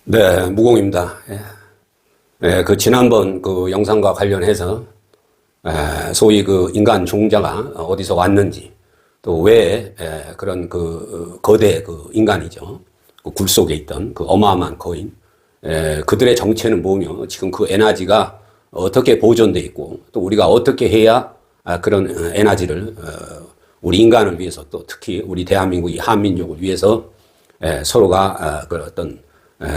네, 무공입니다. 예. 예, 그 지난번 그 영상과 관련해서 소위 그 인간 종자가 어디서 왔는지 또 왜 그런 그 거대 그 인간이죠. 그 굴 속에 있던 그 어마어마한 거인 그들의 정체는 뭐며 지금 그 에너지가 어떻게 보존돼 있고 또 우리가 어떻게 해야 그런 에너지를 우리 인간을 위해서 또 특히 우리 대한민국 이 한민족을 위해서 서로가 그 어떤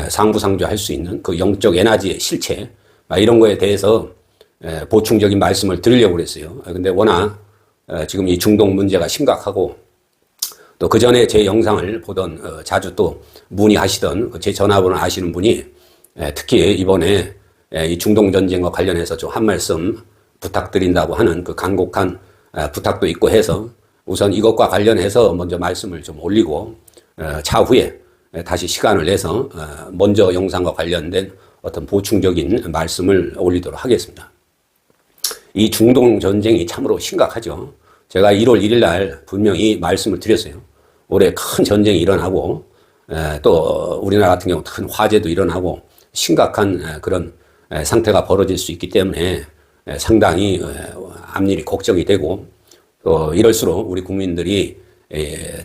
상부상조할 수 있는 그 영적 에너지의 실체 이런 거에 대해서 보충적인 말씀을 드리려고 그랬어요. 근데 워낙 지금 이 중동 문제가 심각하고 또 그 전에 제 영상을 보던 자주 또 문의하시던 제 전화번호 아시는 분이 특히 이번에 이 중동 전쟁과 관련해서 좀 한 말씀 부탁드린다고 하는 그 간곡한 부탁도 있고 해서 우선 이것과 관련해서 먼저 말씀을 좀 올리고 차후에 다시 시간을 내서 먼저 영상과 관련된 어떤 보충적인 말씀을 올리도록 하겠습니다. 이 중동 전쟁이 참으로 심각하죠. 제가 1월 1일 날 분명히 말씀을 드렸어요. 올해 큰 전쟁이 일어나고 또 우리나라 같은 경우 큰 화재도 일어나고 심각한 그런 상태가 벌어질 수 있기 때문에 상당히 앞일이 걱정이 되고 또 이럴수록 우리 국민들이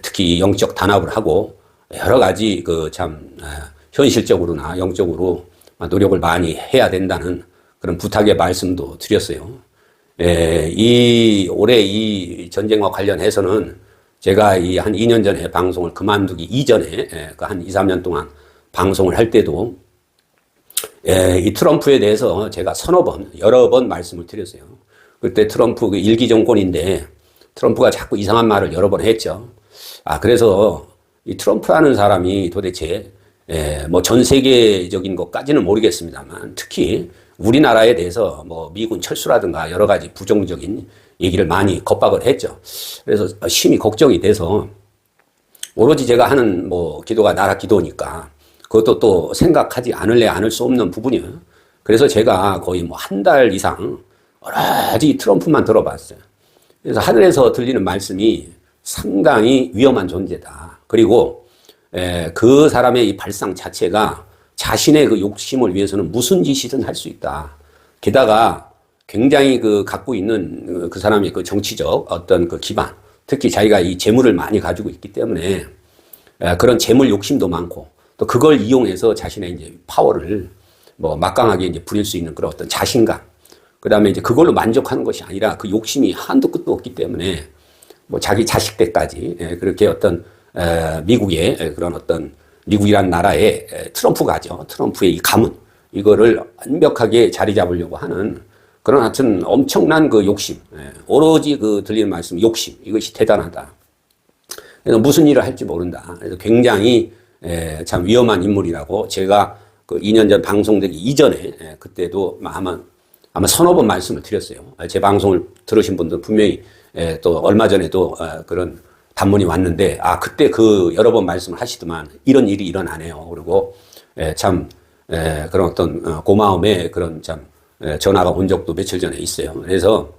특히 영적 단합을 하고 여러 가지 그 참 현실적으로나 영적으로 노력을 많이 해야 된다는 그런 부탁의 말씀도 드렸어요. 올해 이 전쟁과 관련해서는 제가 이 한 2년 전에 방송을 그만두기 이전에 그 한 2, 3년 동안 방송을 할 때도 이 트럼프에 대해서 제가 여러 번 말씀을 드렸어요. 그때 트럼프 그 일기 정권인데 트럼프가 자꾸 이상한 말을 여러 번 했죠. 그래서 이 트럼프라는 사람이 도대체 뭐 전 세계적인 것까지는 모르겠습니다만 특히 우리나라에 대해서 뭐 미군 철수라든가 여러 가지 부정적인 얘기를 많이 겁박을 했죠. 그래서 심히 걱정이 돼서 오로지 제가 하는 뭐 기도가 나라 기도니까 그것도 또 생각하지 않을 수 없는 부분이에요. 그래서 제가 거의 뭐 한 달 이상 오로지 트럼프만 들어봤어요. 그래서 하늘에서 들리는 말씀이 상당히 위험한 존재다. 그리고 그 사람의 이 발상 자체가 자신의 그 욕심을 위해서는 무슨 짓이든 할 수 있다. 게다가 굉장히 그 갖고 있는 그 사람의 그 정치적 어떤 그 기반, 특히 자기가 이 재물을 많이 가지고 있기 때문에 그런 재물 욕심도 많고 또 그걸 이용해서 자신의 이제 파워를 뭐 막강하게 이제 부릴 수 있는 그런 어떤 자신감. 그 다음에 이제 그걸로 만족하는 것이 아니라 그 욕심이 한도 끝도 없기 때문에 뭐 자기 자식 때까지 그렇게 어떤 미국의 그런 어떤 미국이란 나라의 트럼프가죠. 트럼프의 이 가문 이거를 완벽하게 자리 잡으려고 하는 그런 하여튼 엄청난 그 욕심, 오로지 그 들리는 말씀 욕심 이것이 대단하다. 그래서 무슨 일을 할지 모른다. 그래서 굉장히 참 위험한 인물이라고 제가 그 2년 전 방송되기 이전에 그때도 아마 서너 번 말씀을 드렸어요. 제 방송을 들으신 분들 분명히 또 얼마 전에도 그런 단문이 왔는데 그때 그 여러 번 말씀을 하시더만 이런 일이 일어나네요. 그리고 참 그런 어떤 고마움의 그런 참 전화가 온 적도 며칠 전에 있어요. 그래서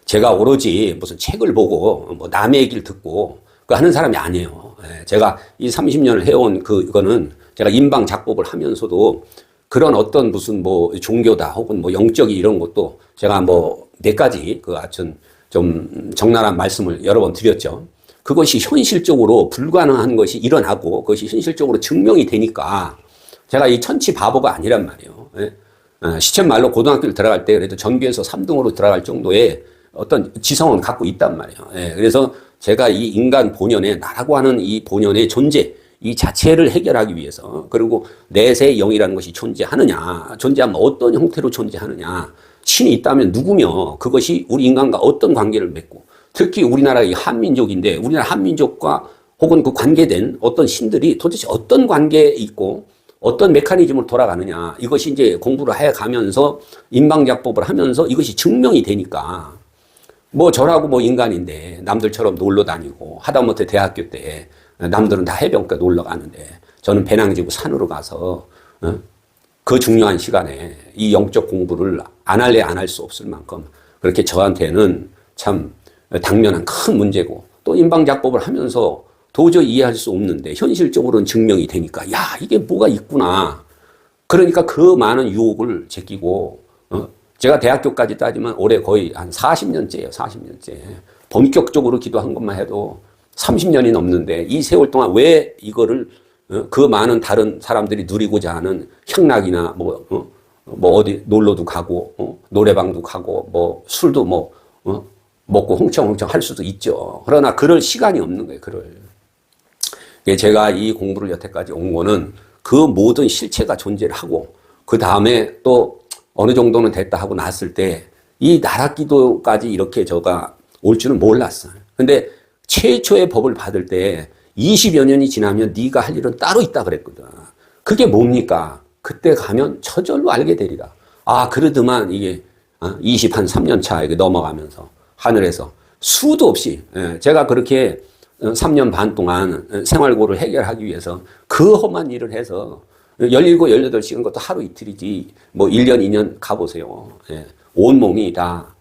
제가 오로지 무슨 책을 보고 뭐 남의 얘기를 듣고 그 하는 사람이 아니에요. 제가 이 30년을 해온 그거는 제가 인방작법을 하면서도 그런 어떤 무슨 뭐 종교다 혹은 뭐 영적이 이런 것도 제가 뭐 몇 가지 그 하여튼 좀 적나라한 말씀을 여러 번 드렸죠. 그것이 현실적으로 불가능한 것이 일어나고 그것이 현실적으로 증명이 되니까 제가 이 천치 바보가 아니란 말이에요. 시쳇 말로 고등학교를 들어갈 때 그래도 전교에서 3등으로 들어갈 정도의 어떤 지성은 갖고 있단 말이에요. 그래서 제가 이 인간 본연의 나라고 하는 이 본연의 존재 이 자체를 해결하기 위해서 그리고 내세의 영이라는 것이 존재하면 어떤 형태로 존재하느냐 신이 있다면 누구며 그것이 우리 인간과 어떤 관계를 맺고 특히 우리나라 이 한민족인데 우리나라 한민족과 혹은 그 관계된 어떤 신들이 도대체 어떤 관계에 있고 어떤 메커니즘으로 돌아가느냐 이것이 이제 공부를 해가면서 인방작법을 하면서 이것이 증명이 되니까 뭐 저라고 뭐 인간인데 남들처럼 놀러 다니고 하다못해 대학교 때 남들은 다 해변가 놀러 가는데 저는 배낭 지고 산으로 가서 그 중요한 시간에 이 영적 공부를 안 할 수 없을 만큼 그렇게 저한테는 참 당면한 큰 문제고 또 인방작법을 하면서 도저히 이해할 수 없는데 현실적으로는 증명이 되니까 야 이게 뭐가 있구나. 그러니까 그 많은 유혹을 제끼고 제가 대학교까지 따지면 올해 거의 한 40년째예요. 40년째. 본격적으로 기도한 것만 해도 30년이 넘는데 이 세월 동안 왜 이거를 그 많은 다른 사람들이 누리고자 하는 향락이나 뭐 어디 놀러도 가고 노래방도 가고 뭐 술도 먹고 흥청흥청 할 수도 있죠. 그러나 그럴 시간이 없는 거예요. 제가 이 공부를 여태까지 온 거는 그 모든 실체가 존재를 하고 그 다음에 또 어느 정도는 됐다 하고 났을 때 이 나락기도까지 이렇게 저가 올 줄은 몰랐어요. 근데 최초의 법을 받을 때 20여 년이 지나면 네가 할 일은 따로 있다 그랬거든. 그게 뭡니까? 그때 가면 저절로 알게 되리라. 아 그러더만 이게 23년 차 이게 넘어가면서 하늘에서 수도 없이 제가 그렇게 3년 반 동안 생활고를 해결하기 위해서 그 험한 일을 해서 17, 18시간 것도 하루 이틀이지 뭐 1년, 2년 가보세요. 온몸이 다.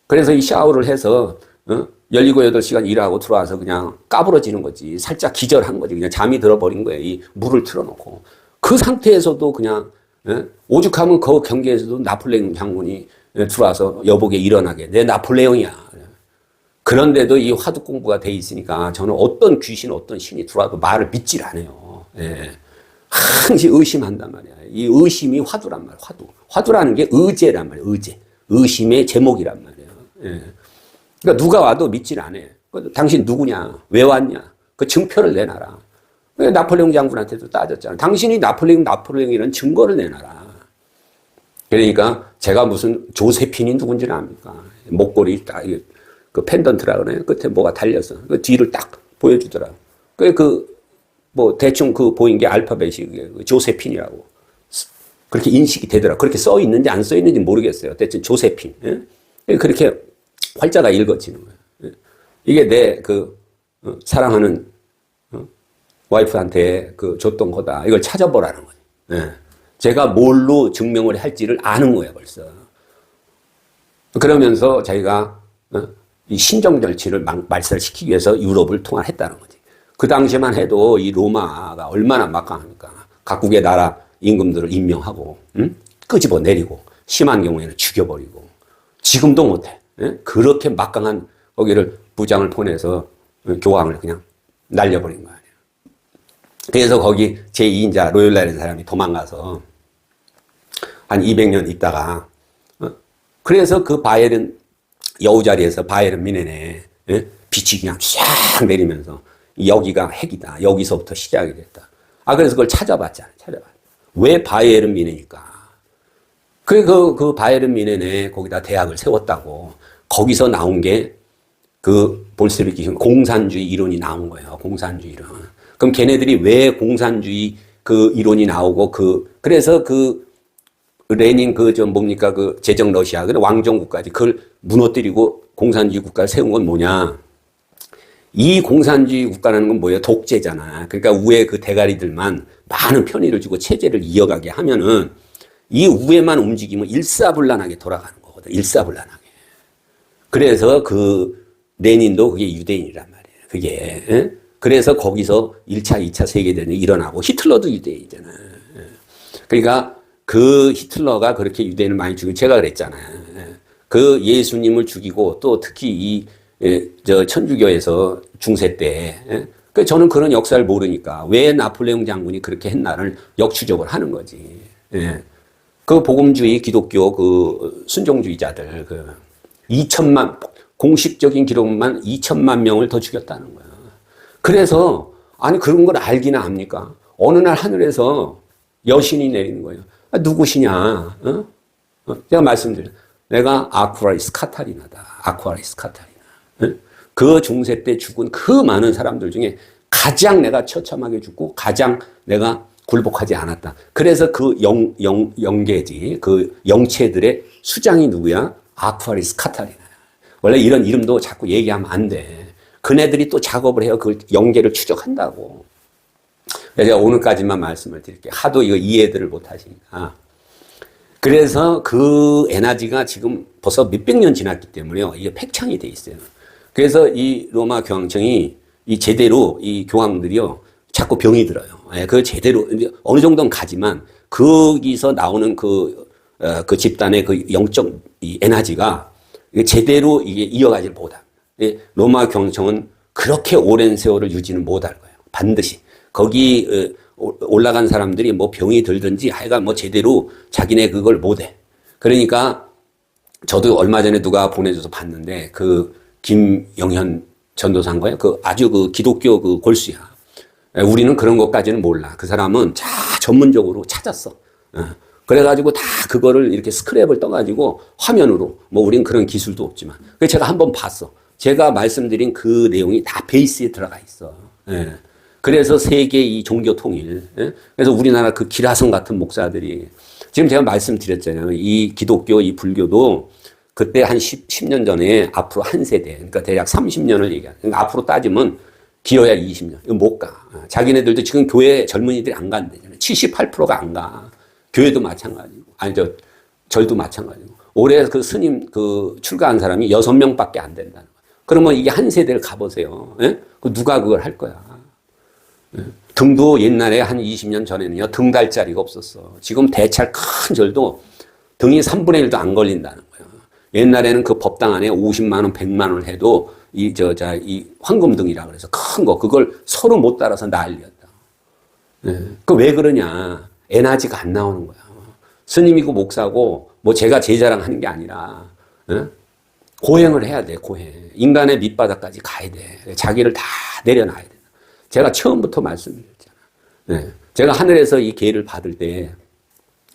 그래서 이 샤워를 해서 17, 18시간 일하고 들어와서 그냥 까부러지는 거지. 살짝 기절한 거지. 그냥 잠이 들어버린 거예요. 이 물을 틀어놓고. 그 상태에서도 그냥 오죽하면 그 경계에서도 나폴레옹 장군이 들어와서 여보게 일어나게. 내 나폴레옹이야. 그런데도 이 화두 공부가 돼 있으니까 저는 어떤 귀신, 어떤 신이 들어와도 말을 믿질 않아요. 항상 의심한단 말이야. 이 의심이 화두란 말이야. 화두라는 게 의제란 말이야. 의심의 제목이란 말이야. 그러니까 누가 와도 믿질 않아. 당신 누구냐? 왜 왔냐? 그 증표를 내놔라. 나폴레옹 장군한테도 따졌잖아. 당신이 나폴레옹이라는 증거를 내놔라. 그러니까 제가 무슨 조세핀이 누군지는 압니까? 목걸이 딱 그 펜던트라 그래요. 끝에 뭐가 달려서 그 뒤를 딱 보여주더라. 뭐 대충 그 보인 게 알파벳이 조세핀이라고 그렇게 인식이 되더라. 그렇게 써 있는지 안 써 있는지 모르겠어요. 대충 조세핀. 그렇게 활자가 읽어지는 거예요. 이게 내 사랑하는 와이프한테 줬던 거다. 이걸 찾아보라는 거예요. 제가 뭘로 증명을 할지를 아는 거예요, 벌써. 그러면서 자기가 이 신정 절치를 말살시키기 위해서 유럽을 통할했다는 거지. 그 당시만 해도 이 로마가 얼마나 막강합니까? 각국의 나라 임금들을 임명하고 끄집어 내리고 심한 경우에는 죽여버리고 지금도 못해. 그렇게 막강한 거기를 부장을 보내서 교황을 그냥 날려버린 거 아니에요. 그래서 거기 제2인자 로열라라는 사람이 도망가서 한 200년 있다가 그래서 그 바이에른 여우자리에서 바이에른 미네네 빛이 그냥 쫙 내리면서 여기가 핵이다. 여기서부터 시작이 됐다. 그래서 그걸 찾아봤잖아요. 왜 바이에른 미네니까. 그 바이에른 미네네 거기다 대학을 세웠다고. 거기서 나온 게 볼세비키 공산주의 이론이 나온 거예요. 공산주의 이론. 그럼 걔네들이 왜 공산주의 이론이 나오고 그래서 레닌 뭡니까 제정 러시아 왕정국까지 그걸 무너뜨리고 공산주의 국가를 세운 건 뭐냐? 이 공산주의 국가라는 건 뭐예요? 독재잖아. 그러니까 우에 대가리들만 많은 편의를 주고 체제를 이어가게 하면은 이 우에만 움직이면 일사불란하게 돌아가는 거거든. 일사불란하게. 그래서 레닌도 그게 유대인이란 말이에요. 그게. 그래서 거기서 1차, 2차 세계대전이 일어나고 히틀러도 유대인이잖아. 그러니까 히틀러가 그렇게 유대인을 많이 죽이고 제가 그랬잖아요. 예수님을 죽이고 또 특히 천주교에서 중세 때 저는 그런 역사를 모르니까 왜 나폴레옹 장군이 그렇게 했나를 역추적을 하는 거지. 복음주의 기독교 순종주의자들 2천만 공식적인 기록만 2천만 명을 더 죽였다는 거야. 그래서 그런 걸 알기나 합니까? 어느 날 하늘에서 여신이 내리는 거예요. 누구시냐? 제가 말씀드려요. 내가 아쿠아리스 카타리나다. 아쿠아리스 카타리나. 그 중세 때 죽은 그 많은 사람들 중에 가장 내가 처참하게 죽고 가장 내가 굴복하지 않았다. 그래서 영계지, 영체들의 수장이 누구야? 아쿠아리스 카타리나야. 원래 이런 이름도 자꾸 얘기하면 안 돼. 그네들이 또 작업을 해요. 그 영계를 추적한다고. 제가 오늘까지만 말씀을 드릴게요. 하도 이거 이해들을 못 하시니까. 그래서 에너지가 지금 벌써 몇백 년 지났기 때문에요. 이게 팽창이 돼 있어요. 그래서 이 로마 교황청이 이 제대로 이 교황들이요 자꾸 병이 들어요. 예, 그 제대로 이제 어느 정도는 가지만 거기서 나오는 그 집단의 그 영적 이 에너지가 제대로 이게 이어가지를 못합니다. 예, 로마 교황청은 그렇게 오랜 세월을 유지는 못할 거예요. 반드시 거기 올라간 사람들이 뭐 병이 들든지 하여간 뭐 제대로 자기네 그걸 못해. 그러니까 저도 얼마 전에 누가 보내줘서 봤는데 그 김영현 전도사인가요? 그 아주 그 기독교 그 골수야. 우리는 그런 것까지는 몰라. 그 사람은 다 전문적으로 찾았어. 그래가지고 다 그거를 이렇게 스크랩을 떠가지고 화면으로 뭐 우린 그런 기술도 없지만. 그래서 제가 한번 봤어. 제가 말씀드린 그 내용이 다 베이스에 들어가 있어. 예. 그래서 세계 이 종교 통일. 예? 그래서 우리나라 그 기라성 같은 목사들이 지금 제가 말씀드렸잖아요. 이 기독교, 이 불교도 그때 한 10년 전에 앞으로 한 세대, 그러니까 대략 30년을 얘기하는. 그러니까 앞으로 따지면 길어야 20년. 이거 못 가. 자기네들도 지금 교회 젊은이들이 안 간대잖아요. 78%가 안 가. 교회도 마찬가지고. 아니, 절도 마찬가지고. 올해 그 스님 그 출가한 사람이 6명밖에 안 된다는 거예요. 그러면 이게 한 세대를 가보세요. 예? 누가 그걸 할 거야. 예? 등도 옛날에 한 20년 전에는요, 등달 자리가 없었어. 지금 대찰 큰 절도 등이 3분의 1도 안 걸린다는 거예요. 옛날에는 그 법당 안에 50만 원, 100만 원을 해도 이 황금등이라 그래서 큰 거, 그걸 서로 못 따라서 난리였다. 예. 그 왜 그러냐. 에너지가 안 나오는 거야. 스님이고 목사고, 뭐 제가 제 자랑하는 게 아니라, 예? 고행을 해야 돼, 고행. 인간의 밑바닥까지 가야 돼. 자기를 다 내려놔야 돼. 제가 처음부터 말씀드렸잖아. 예. 제가 하늘에서 이 기회를 받을 때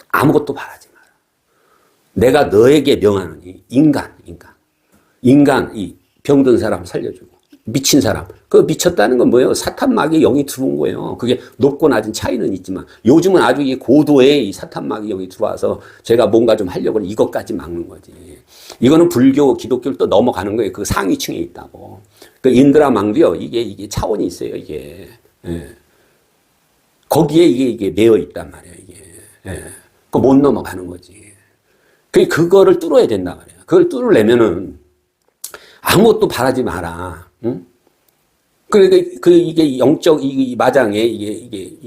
아무것도 바라지 마라. 내가 너에게 명하노니 인간, 이 병든 사람 살려주고 미친 사람. 그 미쳤다는 건 뭐예요? 사탄마귀의 영이 들어온 거예요. 그게 높고 낮은 차이는 있지만 요즘은 아주 이 고도의 이 사탄마귀의 영이 들어와서 제가 뭔가 좀 하려고 이것까지 막는 거지. 이거는 불교, 기독교를 또 넘어가는 거예요. 그 상위층에 있다고. 그 인드라망도요. 이게 차원이 있어요. 이게. 예. 거기에 이게 매여 있단 말이에요. 이게. 예. 그 못 넘어가는 거지. 그거를 뚫어야 된단 말이에요. 그걸 뚫으려면은 아무것도 바라지 마라. 응? 그러니까 이게 영적 이 마장에 이게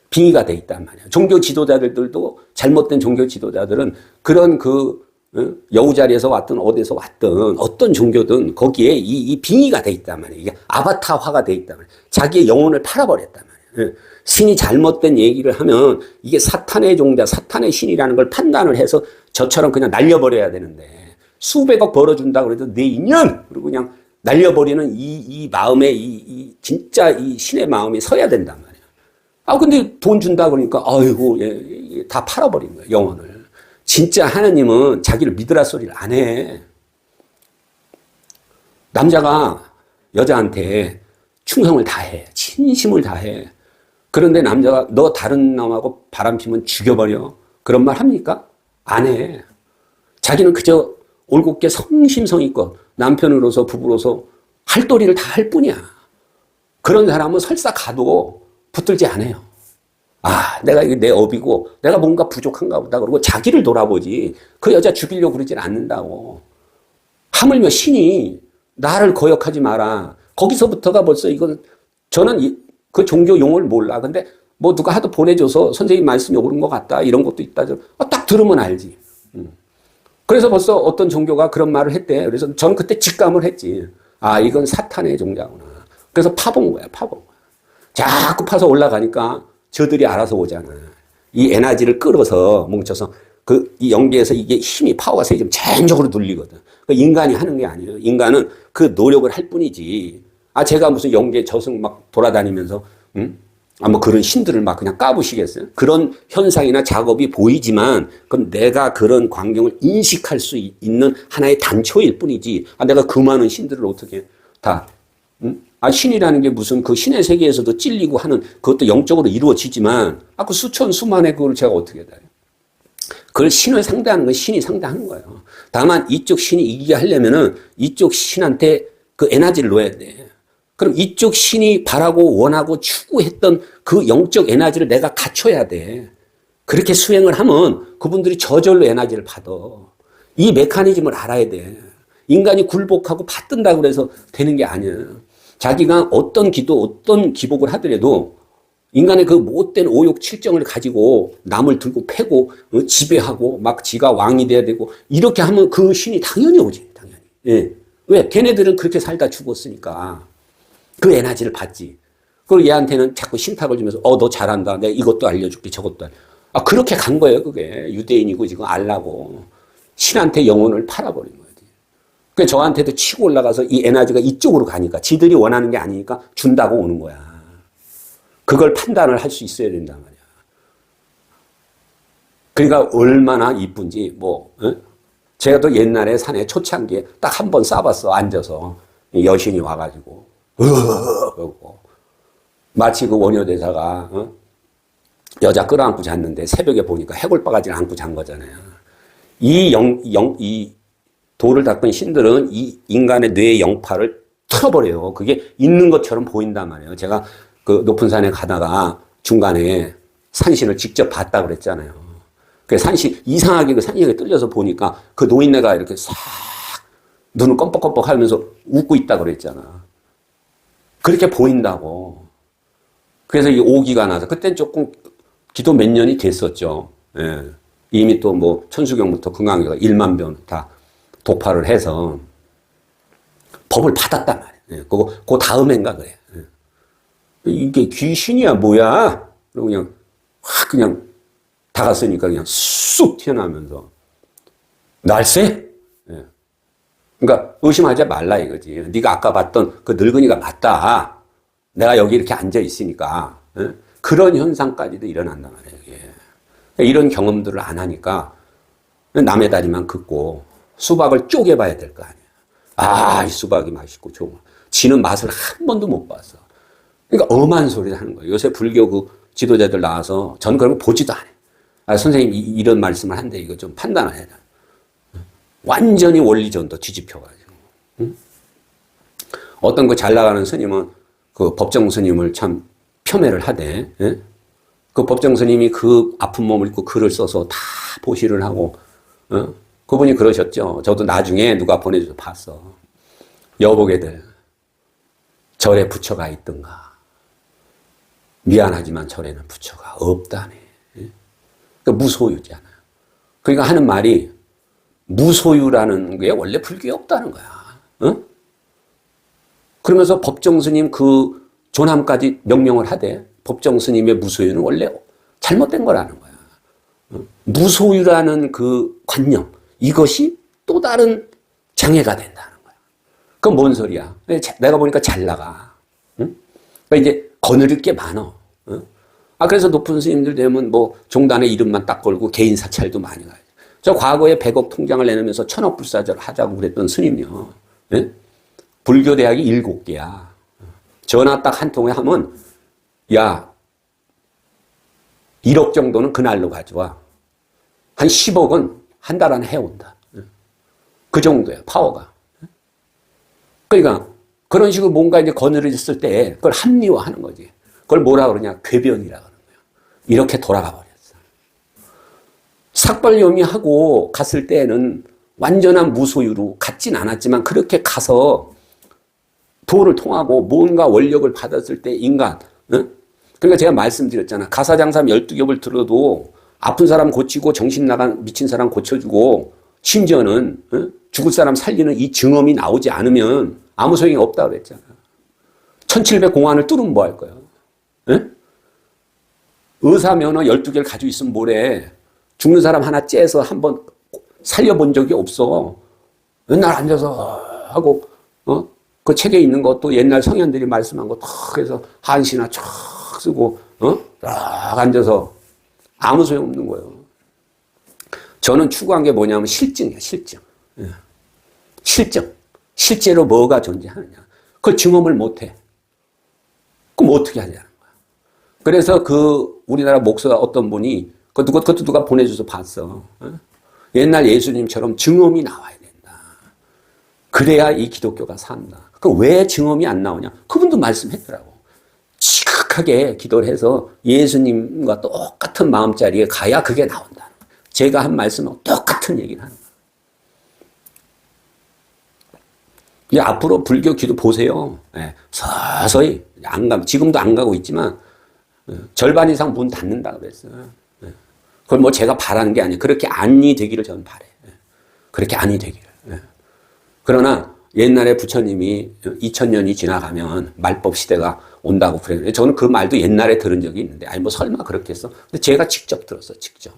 빙의가 돼 있단 말이야. 종교 지도자들도 잘못된 종교 지도자들은 그런 여우 자리에서 왔든 어디서 왔든 어떤 종교든 거기에 이 빙의가 돼 있단 말이야. 이게 아바타화가 돼 있단 말이야. 자기의 영혼을 팔아버렸단 말이야. 신이 잘못된 얘기를 하면 이게 사탄의 종자, 사탄의 신이라는 걸 판단을 해서 저처럼 그냥 날려버려야 되는데 수백억 벌어준다 그래도 내 인연! 그리고 그냥 날려버리는 이 마음에 진짜 이 신의 마음이 서야 된단 말이야. 근데 돈 준다 그러니까, 아이고, 다 팔아버린 거야, 영혼을. 진짜 하나님은 자기를 믿으라 소리를 안 해. 남자가 여자한테 충성을 다해. 진심을 다해. 그런데 남자가 너 다른 놈하고 바람 피면 죽여버려. 그런 말 합니까? 안 해. 자기는 그저 올곧게 성심성의껏 남편으로서 부부로서 할 도리를 다 할 뿐이야. 그런 사람은 설사 가도 붙들지 않아요. 내가 이게 내 업이고 내가 뭔가 부족한가 보다. 그러고 자기를 돌아보지 그 여자 죽이려고 그러질 않는다고. 하물며 신이 나를 거역하지 마라. 거기서부터가 벌써 이건 저는 그 종교 용어를 몰라. 근데 뭐 누가 하도 보내줘서 선생님 말씀이 옳은 것 같다. 이런 것도 있다. 딱 들으면 알지. 그래서 벌써 어떤 종교가 그런 말을 했대. 그래서 저는 그때 직감을 했지. 이건 사탄의 종자구나. 그래서 파본 거야. 자꾸 파서 올라가니까 저들이 알아서 오잖아. 이 에너지를 끌어서 뭉쳐서 이 연계에서 이게 힘이 파워가 세지면 자연적으로 눌리거든. 인간이 하는 게 아니에요. 인간은 그 노력을 할 뿐이지. 제가 무슨 연계 저승 막 돌아다니면서 뭐 그런 신들을 막 그냥 까부시겠어요? 그런 현상이나 작업이 보이지만 그건 내가 그런 광경을 인식할 수 있는 하나의 단초일 뿐이지. 내가 그 많은 신들을 어떻게 다 신이라는 게 무슨 그 신의 세계에서도 찔리고 하는 그것도 영적으로 이루어지지만 그 수천 수만의 그걸 제가 어떻게 다 그걸 신을 상대하는 건 신이 상대하는 거예요. 다만 이쪽 신이 이기게 하려면은 이쪽 신한테 그 에너지를 넣어야 돼. 그럼 이쪽 신이 바라고 원하고 추구했던 그 영적 에너지를 내가 갖춰야 돼. 그렇게 수행을 하면 그분들이 저절로 에너지를 받아. 이 메커니즘을 알아야 돼. 인간이 굴복하고 받든다고 그래서 되는 게 아니에요. 자기가 어떤 기도, 어떤 기복을 하더라도 인간의 그 못된 오욕 칠정을 가지고 남을 들고 패고 지배하고 막 지가 왕이 돼야 되고 이렇게 하면 그 신이 당연히 오지. 당연히. 예. 왜? 걔네들은 그렇게 살다 죽었으니까 그 에너지를 받지. 그리고 얘한테는 자꾸 신탁을 주면서 너 잘한다. 내가 이것도 알려줄게 저것도 그렇게 간 거예요. 그게 유대인이고 지금 알라고 신한테 영혼을 팔아버린 거지. 그러니까 저한테도 치고 올라가서 이 에너지가 이쪽으로 가니까 지들이 원하는 게 아니니까 준다고 오는 거야. 그걸 판단을 할 수 있어야 된단 말이야. 그러니까 얼마나 이쁜지 제가 또 옛날에 산에 초창기에 딱 한 번 쏴봤어. 앉아서 여신이 와가지고 그러고 마치 그 원효대사가 여자 끌어안고 잤는데 새벽에 보니까 해골바가지를 안고 잔 거잖아요. 이 돌을 닦은 신들은 이 인간의 뇌의 영파를 틀어버려요. 그게 있는 것처럼 보인단 말이에요. 제가 그 높은 산에 가다가 중간에 산신을 직접 봤다 그랬잖아요. 그 산신, 이상하게 그 산신에 뚫려서 보니까 그 노인네가 이렇게 싹 눈을 껌뻑껌뻑 하면서 웃고 있다 그랬잖아. 그렇게 보인다고. 그래서 이 오기가 나서, 그땐 조금 기도 몇 년이 됐었죠. 예. 이미 또 뭐 천수경부터 금강경가 1만 변 다 도파를 해서 법을 받았단 말이에요. 예. 그 다음엔가 그래. 예. 이게 귀신이야 뭐야? 그리고 그냥 다갔으니까 그냥 쑥 튀어나오면서 날쌔? 예. 그러니까 의심하지 말라 이거지. 네가 아까 봤던 그 늙은이가 맞다. 내가 여기 이렇게 앉아 있으니까. 예? 그런 현상까지도 일어난단 말이에요. 이게. 이런 경험들을 안 하니까 남의 다리만 긋고 수박을 쪼개봐야 될 거 아니야. 이 수박이 맛있고 좋아. 지는 맛을 한 번도 못 봤어. 그러니까 엄한 소리를 하는 거예요. 요새 불교 그 지도자들 나와서 전 그런 거 보지도 않아요. 선생님 이런 말씀을 한데 이거 좀 판단을 해야 돼. 완전히 원리전도 뒤집혀가지고. 응? 어떤 그 잘 나가는 스님은 그 법정 스님을 참 폄훼를 하대. 예? 그 법정 스님이 그 아픈 몸을 입고 글을 써서 다 보시를 하고, 그분이 그러셨죠. 저도 나중에 누가 보내줘서 봤어. 여보게들, 절에 부처가 있던가. 미안하지만 절에는 부처가 없다네. 예? 그러니까 무소유잖아. 그러니까 하는 말이 무소유라는 게 원래 불교에 없다는 거야. 그러면서 법정 스님 그 조남까지 명령을 하되 법정 스님의 무소유는 원래 잘못된 거라는 거야. 무소유라는 그 관념, 이것이 또 다른 장애가 된다는 거야. 그건 뭔 소리야? 내가 보니까 잘 나가. 응? 그러니까 이제 거느릴 게 많어. 그래서 높은 스님들 되면 뭐 종단의 이름만 딱 걸고 개인 사찰도 많이 가요. 저 과거에 100억 통장을 내놓으면서 1000억 불사절 하자고 그랬던 스님이요. 예? 불교 대학이 7개야. 전화 딱 한 통에 하면 야 1억 정도는 그날로 가져와. 한 10억은 한 달 안에 해온다. 그 정도야 파워가. 그러니까 그런 식으로 뭔가 이제 거느려졌을 때 그걸 합리화하는 거지. 그걸 뭐라 그러냐? 궤변이라 그러는 거예요. 이렇게 돌아가 버렸어. 삭발요미하고 갔을 때는 완전한 무소유로 갔진 않았지만 그렇게 가서 도를 통하고 뭔가 원력을 받았을 때 인간, 그러니까 제가 말씀드렸잖아. 가사장삼 12겹을 들어도 아픈 사람 고치고 정신 나간 미친 사람 고쳐주고 심지어는 죽을 사람 살리는 이 증언이 나오지 않으면 아무 소용이 없다 그랬잖아. 1700 공안을 뚫으면 뭐 할 거야? 의사 면허 12개를 가지고 있으면 뭐래? 죽는 사람 하나 째서 한번 살려본 적이 없어. 맨날 앉아서 하고, 그 책에 있는 것도 옛날 성현들이 말씀한 거 탁 해서 한시나 쫙 쓰고, 딱 앉아서 아무 소용없는 거예요. 저는 추구한 게 뭐냐면 실증이야, 실증. 실증. 실제로 뭐가 존재하느냐. 그걸 증험을 못 해. 그럼 어떻게 하냐는 거야. 그래서 그 우리나라 목사 어떤 분이 그것도 누가 보내줘서 봤어. 옛날 예수님처럼 증언이 나와야 된다. 그래야 이 기독교가 산다. 그럼 왜 증언이 안 나오냐? 그분도 말씀했더라고. 지극하게 기도를 해서 예수님과 똑같은 마음자리에 가야 그게 나온다. 제가 한 말씀하고 똑같은 얘기를 하는 거예요. 이제 앞으로 불교 기도 보세요. 예, 서서히 지금도 안 가고 있지만 절반 이상 문 닫는다 그랬어요. 예. 그걸 뭐 제가 바라는 게 아니에요. 그렇게 안이 되기를 저는 바래요. 예. 그렇게 안이 되기를. 예. 그러나 옛날에 부처님이 2000년이 지나가면 말법 시대가 온다고 그래요. 저는 그 말도 옛날에 들은 적이 있는데, 아니 뭐 설마 그렇게 했어? 근데 제가 직접 들었어, 직접.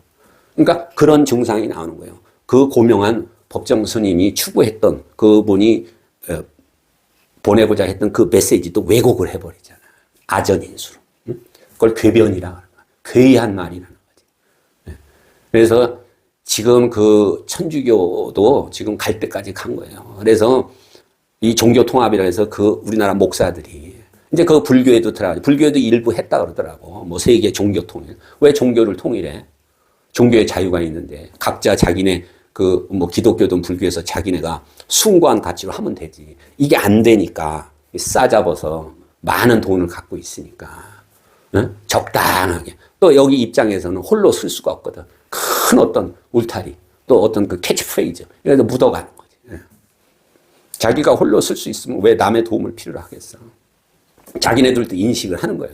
그러니까 그런 증상이 나오는 거예요. 그 고명한 법정 스님이 추구했던 그분이 보내고자 했던 그 메시지도 왜곡을 해버리잖아요. 아전인수로. 그걸 궤변이라 하는 거야. 괴이한 말이라는 거지. 그래서 지금 그 천주교도 지금 갈 때까지 간 거예요. 그래서 이 종교 통합이라 해서 그 우리나라 목사들이 이제 그 불교에도 들어가죠. 불교에도 일부 했다 그러더라고. 뭐 세계 종교 통일. 왜 종교를 통일해? 종교의 자유가 있는데 각자 자기네 그 뭐 기독교든 불교에서 자기네가 숭고한 가치로 하면 되지. 이게 안 되니까 싸잡아서 많은 돈을 갖고 있으니까 응? 적당하게. 또 여기 입장에서는 홀로 쓸 수가 없거든. 큰 어떤 울타리, 또 어떤 그 캐치프레이즈 이래서 묻어가는 거지. 자기가 홀로 쓸 수 있으면 왜 남의 도움을 필요로 하겠어? 자기네들도 인식을 하는 거야.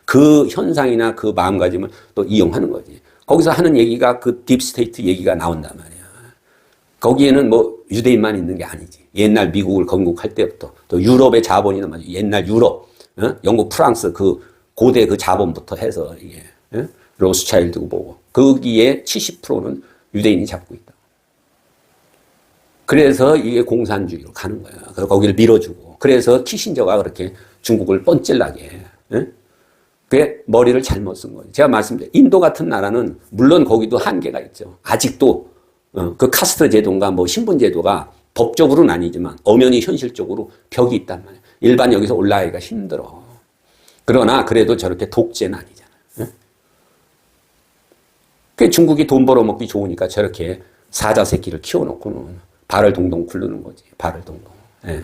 그 현상이나 그 마음가짐을 또 이용하는 거지. 거기서 하는 얘기가 그 딥스테이트 얘기가 나온단 말이야. 거기에는 뭐 유대인만 있는 게 아니지. 옛날 미국을 건국할 때부터 또 유럽의 자본이나 말이야. 옛날 유럽, 영국, 프랑스 그 고대 그 자본부터 해서 이게 로스차일드고 뭐고 거기에 70%는 유대인이 잡고 있다. 그래서 이게 공산주의로 가는 거야. 그래서 거기를 밀어주고. 그래서 키신저가 그렇게 중국을 뻔질나게. 그게 머리를 잘못 쓴 거예요. 제가 말씀드린 인도 같은 나라는 물론 거기도 한계가 있죠. 아직도 그 카스트 제도인가 뭐 신분 제도가 법적으로는 아니지만 엄연히 현실적으로 벽이 있단 말이에요. 일반 여기서 올라가기가 힘들어. 그러나 그래도 저렇게 독재는 아니잖아요. 그 중국이 돈 벌어먹기 좋으니까 저렇게 사자 새끼를 키워놓고는 발을 동동 굴르는 거지. 발을 동동. 예.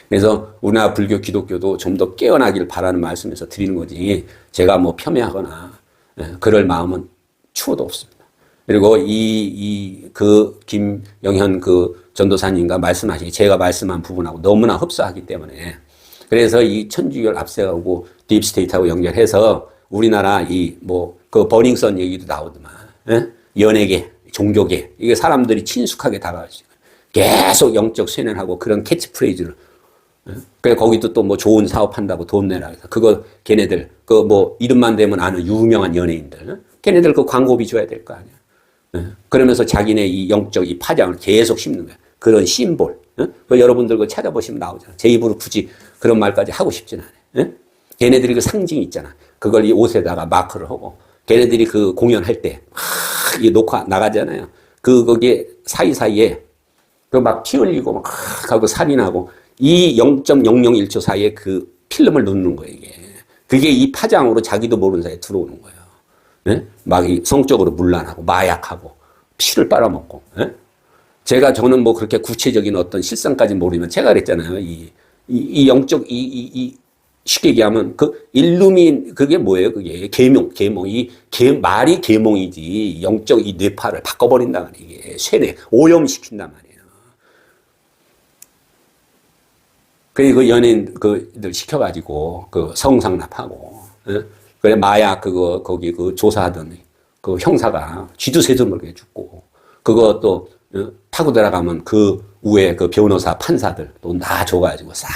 그래서 우리나라 불교 기독교도 좀 더 깨어나길 바라는 말씀에서 드리는 거지. 제가 뭐 폄훼하거나 그럴 마음은 추호도 없습니다. 그리고 그 김영현 그 전도사님과 말씀하시기 제가 말씀한 부분하고 너무나 흡사하기 때문에 그래서 이 천주교를 앞세우고 딥스테이트하고 연결해서 우리나라 이 뭐 그 버닝썬 얘기도 나오더만 연예계, 종교계 이게 사람들이 친숙하게 다가갈 수 있고 계속 영적 쇠뇌하고 그런 캐치프레이즈를 그래 거기도 또 뭐 좋은 사업 한다고 돈 내라 해서 그거 걔네들 그 뭐 이름만 대면 아는 유명한 연예인들 걔네들 그 광고비 줘야 될 거 아니야. 그러면서 자기네 이 영적 이 파장을 계속 심는 거야. 그런 심볼. 그 여러분들 그 찾아보시면 나오잖아. 제 입으로 굳이 그런 말까지 하고 싶진 않아요. 걔네들이 그 상징이 있잖아. 그걸 이 옷에다가 마크를 하고 걔네들이 그 공연할 때 이 녹화 나가잖아요. 거기에 사이사이에 그 막 피 흘리고 막 하고 살인하고 이 0.001초 사이에 그 필름을 넣는 거예요, 이게. 그게 이 파장으로 자기도 모르는 사이에 들어오는 거예요. 막 성적으로 문란하고 마약하고 피를 빨아먹고. 저는 뭐 그렇게 구체적인 어떤 실상까지 모르지만 제가 그랬잖아요. 이 영적 쉽게 얘기하면 그 일루민 그게 뭐예요? 그게 계몽 말이 계몽이지 영적 이 뇌파를 바꿔버린다 말이에요. 이게 쇠뇌 오염시킨단 말이에요. 그 연예인 그들 시켜가지고 그 성상납하고 그래 마약 거기 그 조사하던 그 형사가 쥐두새도 모르게 죽고 그거 또 타고 들어가면 그 위에 그 변호사 판사들 또 나 줘가지고 싹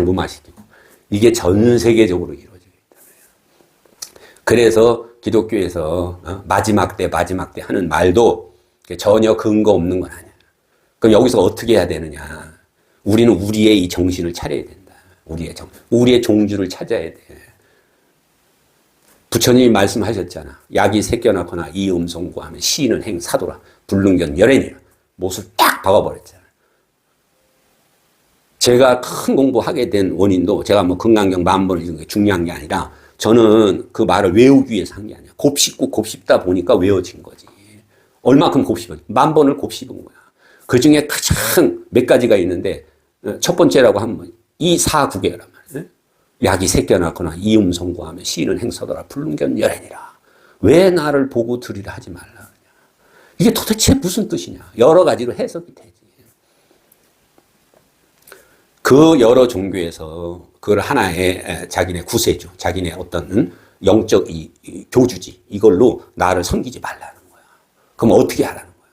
무마시키고 이게 전 세계적으로 이루어지고 있다고요. 그래서 기독교에서 마지막 때 하는 말도 전혀 근거 없는 건 아니야. 그럼 여기서 어떻게 해야 되느냐? 우리는 우리의 이 정신을 차려야 된다. 우리의 종주를 찾아야 돼. 부처님이 말씀하셨잖아. 약이 새겨나거나 이 음성구하면 시인은 행 사도라 불능견 열애니라. 못을 딱 박아버렸잖아. 제가 큰 공부하게 된 원인도 제가 뭐 금강경 만번을 읽은 게 중요한 게 아니라 저는 그 말을 외우기 위해서 한 게 아니야. 곱씹고 곱씹다 보니까 외워진 거지. 얼마큼 곱씹어? 만번을 곱씹은 거야. 그 중에 가장 몇 가지가 있는데 첫 번째라고 하면 이 사구계란 말이에요. 약이 새겨나거나 이음성구하면 시인은 행서더라 불능견 열애니라. 왜 나를 보고 들으라 하지 말라 그러냐. 이게 도대체 무슨 뜻이냐. 여러 가지로 해석이 되지. 그 여러 종교에서 그걸 하나의 자기네 구세주, 자기네 어떤 영적 이 교주지, 이걸로 나를 섬기지 말라는 거야. 그럼 어떻게 하라는 거야?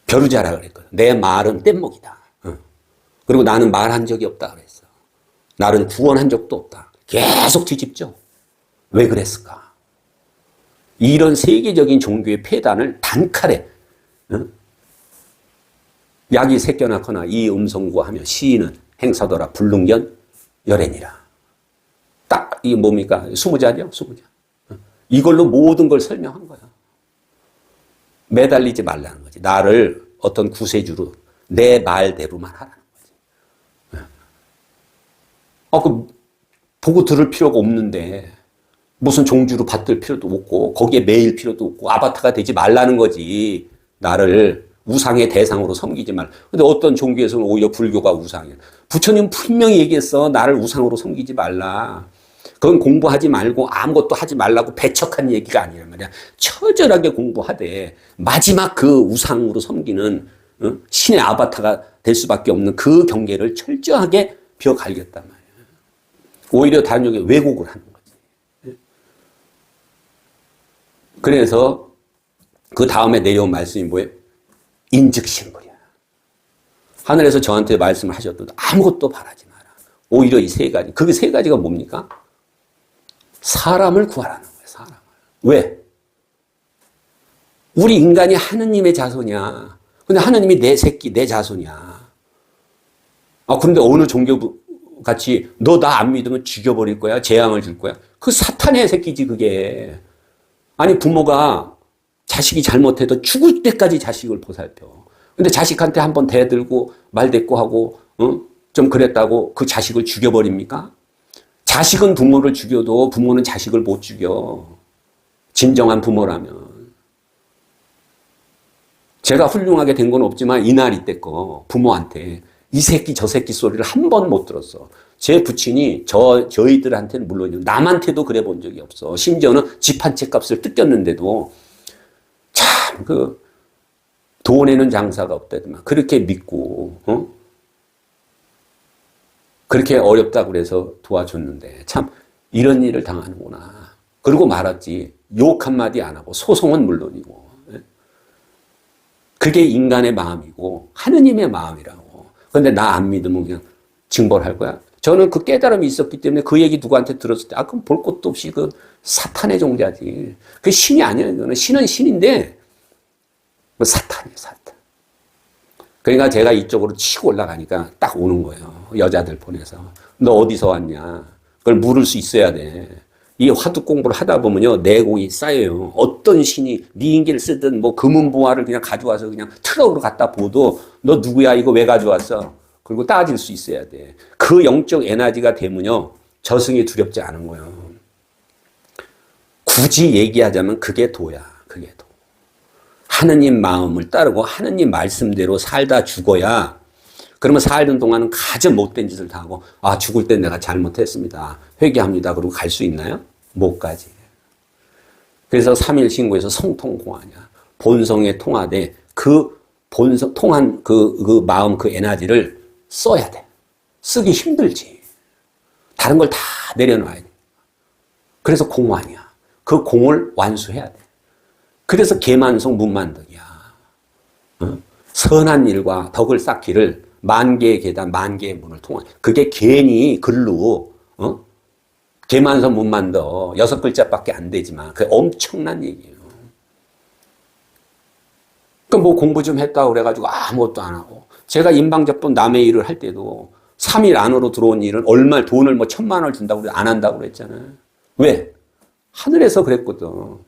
벼르자라 그랬거든. 내 말은 뗏목이다. 그리고 나는 말한 적이 없다 그랬어. 나는 구원한 적도 없다. 계속 뒤집죠. 왜 그랬을까? 이런 세계적인 종교의 폐단을 단칼에 약이 새겨나거나 이 음성구하며 시인은 행사더라 불능견 열애니라. 딱 이게 뭡니까? 20자죠? 20자. 이걸로 모든 걸 설명한 거야. 매달리지 말라는 거지. 나를 어떤 구세주로 내 말대로만 하라는 거지. 그 보고 들을 필요가 없는데 무슨 종주로 받들 필요도 없고 거기에 매일 필요도 없고 아바타가 되지 말라는 거지. 나를 우상의 대상으로 섬기지 말라. 근데 어떤 종교에서는 오히려 불교가 우상이야. 부처님 분명히 얘기했어. 나를 우상으로 섬기지 말라. 그건 공부하지 말고 아무것도 하지 말라고 배척한 얘기가 아니란 말이야. 처절하게 공부하되 마지막 그 우상으로 섬기는 신의 아바타가 될 수밖에 없는 그 경계를 철저하게 벼갈겼단 말이야. 오히려 다른 종교에 왜곡을 하는 거지. 그래서 그 다음에 내려온 말씀이 뭐예요? 인즉신불이야. 하늘에서 저한테 말씀을 하셨던 아무것도 바라지 마라. 오히려 이 세 가지. 그게 세 가지가 뭡니까? 사람을 구하라는 거예요. 사람을. 왜? 우리 인간이 하느님의 자손이야. 근데 하느님이 내 새끼, 내 자손이야. 근데 어느 종교 같이 너 나 안 믿으면 죽여버릴 거야. 재앙을 줄 거야. 그 사탄의 새끼지 그게. 아니 부모가 자식이 잘못해도 죽을 때까지 자식을 보살펴. 근데 자식한테 한번 대들고 말대꾸하고 좀 그랬다고 그 자식을 죽여버립니까? 자식은 부모를 죽여도 부모는 자식을 못 죽여. 진정한 부모라면. 제가 훌륭하게 된 건 없지만 이날 이때 거 부모한테 이 새끼 저 새끼 소리를 한 번 못 들었어. 제 부친이 저희들한테는 물론이고 남한테도 그래 본 적이 없어. 심지어는 집 한 채 값을 뜯겼는데도 참 그 돈에는 장사가 없다더만 그렇게 믿고 그렇게 어렵다고 그래서 도와줬는데 참 이런 일을 당하는구나. 그러고 말았지. 욕 한마디 안 하고 소송은 물론이고. 그게 인간의 마음이고 하느님의 마음이라고. 그런데 나 안 믿으면 그냥 징벌할 거야. 저는 그 깨달음이 있었기 때문에 그 얘기 누구한테 들었을 때 그럼 볼 것도 없이 그 사탄의 종자지. 그게 신이 아니에요. 그거는 신은 신인데 사탄이에요. 사탄. 그러니까 제가 이쪽으로 치고 올라가니까 딱 오는 거예요. 여자들 보내서. 너 어디서 왔냐. 그걸 물을 수 있어야 돼. 이 화두 공부를 하다 보면요. 내공이 쌓여요. 어떤 신이 미인기를 쓰든 뭐 금은보화를 그냥 가져와서 그냥 트럭으로 갖다 보도 너 누구야 이거 왜 가져왔어. 그리고 따질 수 있어야 돼. 그 영적 에너지가 되면요. 저승이 두렵지 않은 거예요. 굳이 얘기하자면 그게 도야. 그게 도. 하느님 마음을 따르고 하느님 말씀대로 살다 죽어야 그러면 살던 동안은 가장 못된 짓을 다 하고 죽을 때 내가 잘못했습니다. 회개합니다. 그러고 갈 수 있나요? 못 가지. 그래서 3일 신고에서 성통공하냐. 본성에 통하되 그 본성 통한 그 마음 그 에너지를 써야 돼. 쓰기 힘들지. 다른 걸 다 내려놔야 돼. 그래서 공환이야. 그 공을 완수해야 돼. 그래서 계만성 문만덕이야. 선한 일과 덕을 쌓기를 만 개의 계단, 만 개의 문을 통한. 그게 괜히 글로 계만성 문만덕 6글자밖에 안 되지만 그게 엄청난 얘기예요. 그러니까 뭐 공부 좀 했다고 그래가지고 아무것도 안 하고 제가 인방접돈 남의 일을 할 때도 3일 안으로 들어온 일은 얼마 돈을 뭐 1,000만 원을 준다고 그래 안 한다고 그랬잖아요. 왜? 하늘에서 그랬거든.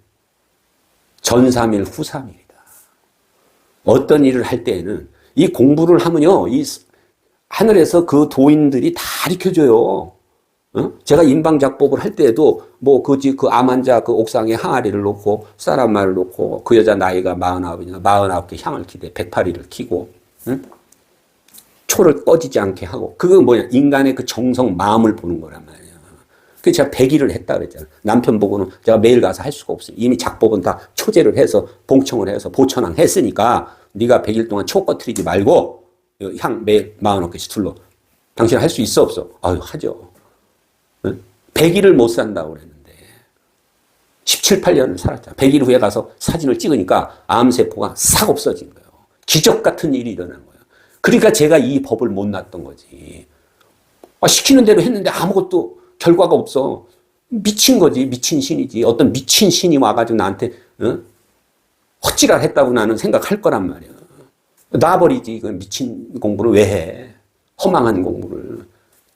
전3일 후 3일이다. 어떤 일을 할 때에는 이 공부를 하면요. 이 하늘에서 그 도인들이 다 가르쳐줘요. 제가 인방작법을 할 때에도 뭐 그 암환자 그 옥상에 항아리를 놓고 쌀한마를 놓고 그 여자 나이가 49이니까 49개 향을 기대 108일을 키고 초를 꺼지지 않게 하고 그거 뭐냐 인간의 그 정성 마음을 보는 거란 말이에요. 그래서 제가 100일을 했다 그랬잖아요. 남편 보고는 제가 매일 가서 할 수가 없어요. 이미 작법은 다 초제를 해서 봉청을 해서 보천왕 했으니까 네가 100일 동안 초 꺼트리지 말고 향 매일 49개씩 둘러 당신 할 수 있어 없어? 아유 하죠. 100일을 못 산다고 그랬는데 17, 18년을 살았잖아. 100일 후에 가서 사진을 찍으니까 암세포가 싹 없어진 거예요. 기적 같은 일이 일어난 거예요. 그러니까 제가 이 법을 못 놨던 거지. 시키는 대로 했는데 아무것도 결과가 없어. 미친 거지. 미친 신이지. 어떤 미친 신이 와가지고 나한테 헛지랄 했다고 나는 생각할 거란 말이야. 놔버리지. 그 미친 공부를 왜 해. 허망한 공부를.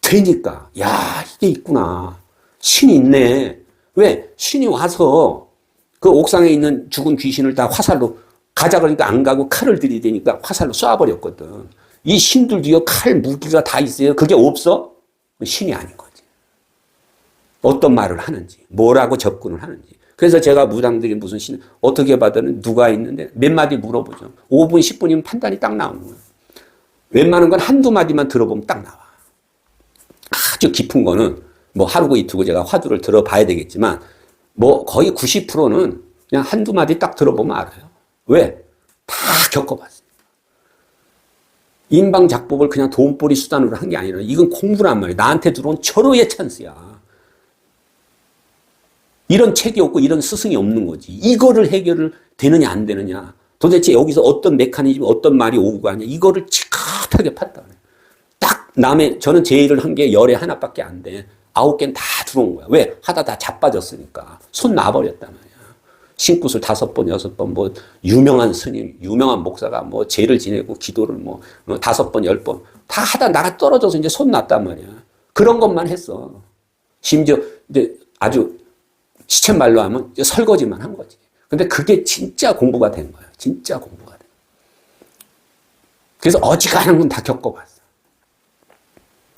되니까 야 이게 있구나. 신이 있네. 왜? 신이 와서 그 옥상에 있는 죽은 귀신을 다 화살로 가자 그러니까 안 가고 칼을 들이대니까 화살로 쏴버렸거든. 이 신들도요 칼 무기가 다 있어요. 그게 없어? 신이 아닌 거지. 어떤 말을 하는지 뭐라고 접근을 하는지. 그래서 제가 무당들이 무슨 신 어떻게 받으는 누가 있는데 몇 마디 물어보죠. 5분 10분이면 판단이 딱 나오는 거예요. 웬만한 건 한두 마디만 들어보면 딱 나와. 아주 깊은 거는 뭐 하루고 이틀고 제가 화두를 들어봐야 되겠지만 뭐 거의 90%는 그냥 한두 마디 딱 들어보면 알아요. 왜? 다 겪어봤어요. 인방작법을 그냥 돈벌이 수단으로 한 게 아니라 이건 공부란 말이에요. 나한테 들어온 절호의 찬스야. 이런 책이 없고 이런 스승이 없는 거지. 이거를 해결을 되느냐 안 되느냐. 도대체 여기서 어떤 메커니즘 어떤 말이 오고 가냐. 이거를 치캅하게 팠다. 딱 저는 제 일을 한 게 열에 하나밖에 안 돼. 9개는 다 들어온 거야. 왜? 하다 다 자빠졌으니까. 손 놔버렸단 말이야. 신굿을 5번, 6번, 뭐, 유명한 스님, 유명한 목사가 뭐, 죄를 지내고 기도를 뭐, 5번, 10번. 다 하다 나가 떨어져서 이제 손 놨단 말이야. 그런 것만 했어. 심지어, 이제 아주 시쳇말로 하면 설거지만 한 거지. 근데 그게 진짜 공부가 된 거야. 진짜 공부가 된 거야. 그래서 어지간한 건 다 겪어봤어.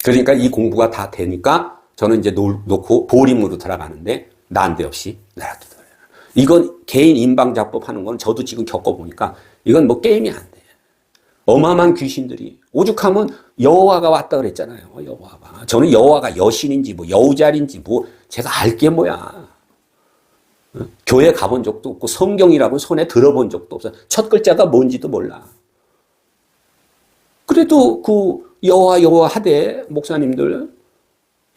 그러니까 이 공부가 다 되니까 저는 이제 놓고 보림으로 들어가는데 난데없이 날아들어요. 이건 개인 인방작법 하는 건 저도 지금 겪어보니까 이건 뭐 게임이 안 돼. 어마어마한 귀신들이 오죽하면 여호와가 왔다 그랬잖아요. 여호와가. 저는 여호와가 여신인지 뭐 여우자리인지 뭐 제가 알 게 뭐야. 교회 가본 적도 없고 성경이라고 손에 들어본 적도 없어. 첫 글자가 뭔지도 몰라. 그래도 그 여호와 하대 목사님들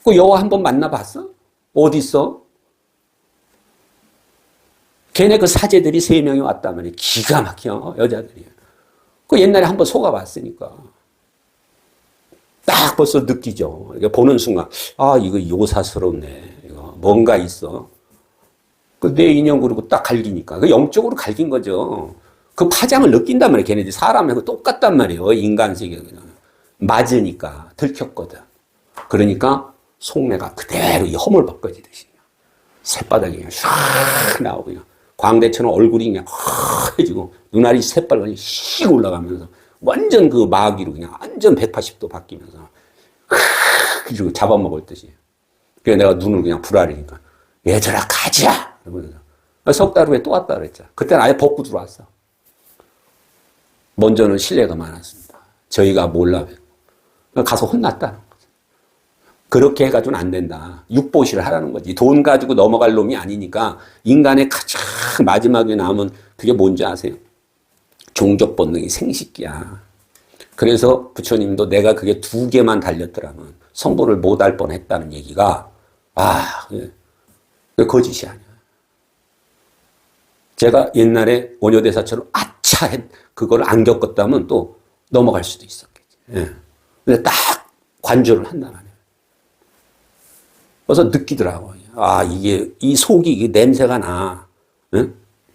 그 여호와 한번 만나봤어? 어디 있어? 걔네 그 사제들이 3명이 왔단 말이야. 기가 막혀 여자들이. 그 옛날에 한번 속아봤으니까 딱 벌써 느끼죠. 이게 보는 순간 아 이거 요사스럽네. 이거 뭔가 있어. 그 내 인연 그러고 딱 갈기니까 그 영적으로 갈긴 거죠. 그 파장을 느낀단 말이에요. 걔네들이 사람하고 똑같단 말이에요. 인간 세계가 맞으니까 들켰거든. 그러니까 속내가 그대로 이 허물 벗겨지듯이 새바닥이 그냥 샥 나오고 그냥 광대처럼 얼굴이 그냥 허해지고 눈알이 새빨갛게 씩 올라가면서 완전 그 마귀로 그냥 완전 180도 바뀌면서 그리고 잡아먹을 듯이. 그래서 내가 눈을 그냥 불아리니까 얘들아 가자. 그러면서 석 달 후에 또 왔다 그랬죠. 그때는 아예 벗고 들어왔어. 먼저는 신뢰가 많았습니다. 저희가 몰라. 가서 혼났다는 거죠. 그렇게 해가지고는 안 된다. 육보시를 하라는 거지. 돈 가지고 넘어갈 놈이 아니니까 인간의 가장 마지막에 남은 그게 뭔지 아세요? 종족 본능이 생식기야. 그래서 부처님도 내가 그게 2개만 달렸더라면 성불을 못할 뻔했다는 얘기가 그게 거짓이 아니야. 제가 옛날에 원효대사처럼 아차 그걸 안 겪었다면 또 넘어갈 수도 있었겠지. 예. 근데 딱 관조를 한단 말이에요. 그래서 느끼더라고요. 이게 이 속이 이게 냄새가 나. 응?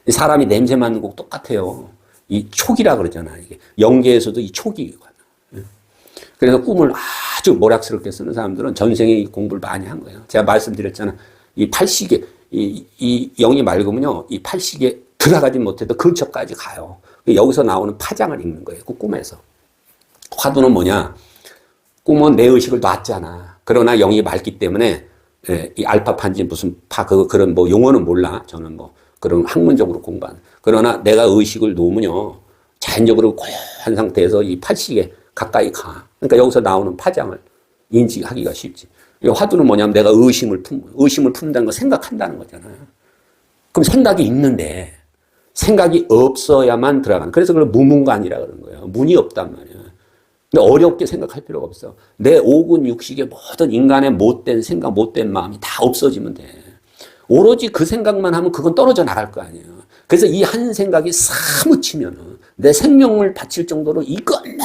사람이 냄새 맡는 거 똑같아요. 이 촉이라 그러잖아. 이게 영계에서도 이 촉이. 그래서 꿈을 아주 모략스럽게 쓰는 사람들은 전생에 공부를 많이 한 거예요. 제가 말씀드렸잖아. 이 팔식에 이 영이 맑으면요, 이 팔식에 들어가지 못해도 근처까지 가요. 여기서 나오는 파장을 읽는 거예요. 그 꿈에서. 화두는 뭐냐? 꿈은 내 의식을 놨잖아. 그러나 영이 맑기 때문에 이 알파파인지 무슨 그런 뭐 용어는 몰라. 저는 뭐 그런 학문적으로 공부하는. 그러나 내가 의식을 놓으면요, 자연적으로 고요한 상태에서 이 팔식에 가까이 가. 그러니까 여기서 나오는 파장을 인지하기가 쉽지. 화두는 뭐냐면 내가 의심을 품는다는 거 생각한다는 거잖아요. 그럼 생각이 있는데 생각이 없어야만 들어가는. 그래서 그걸 무문관이라 그러는 거예요. 문이 없단 말이에요. 근데 어렵게 생각할 필요가 없어. 내 오군 육식의 모든 인간의 못된 생각, 못된 마음이 다 없어지면 돼. 오로지 그 생각만 하면 그건 떨어져 나갈 거 아니에요. 그래서 이 한 생각이 사무치면은 내 생명을 바칠 정도로 이것만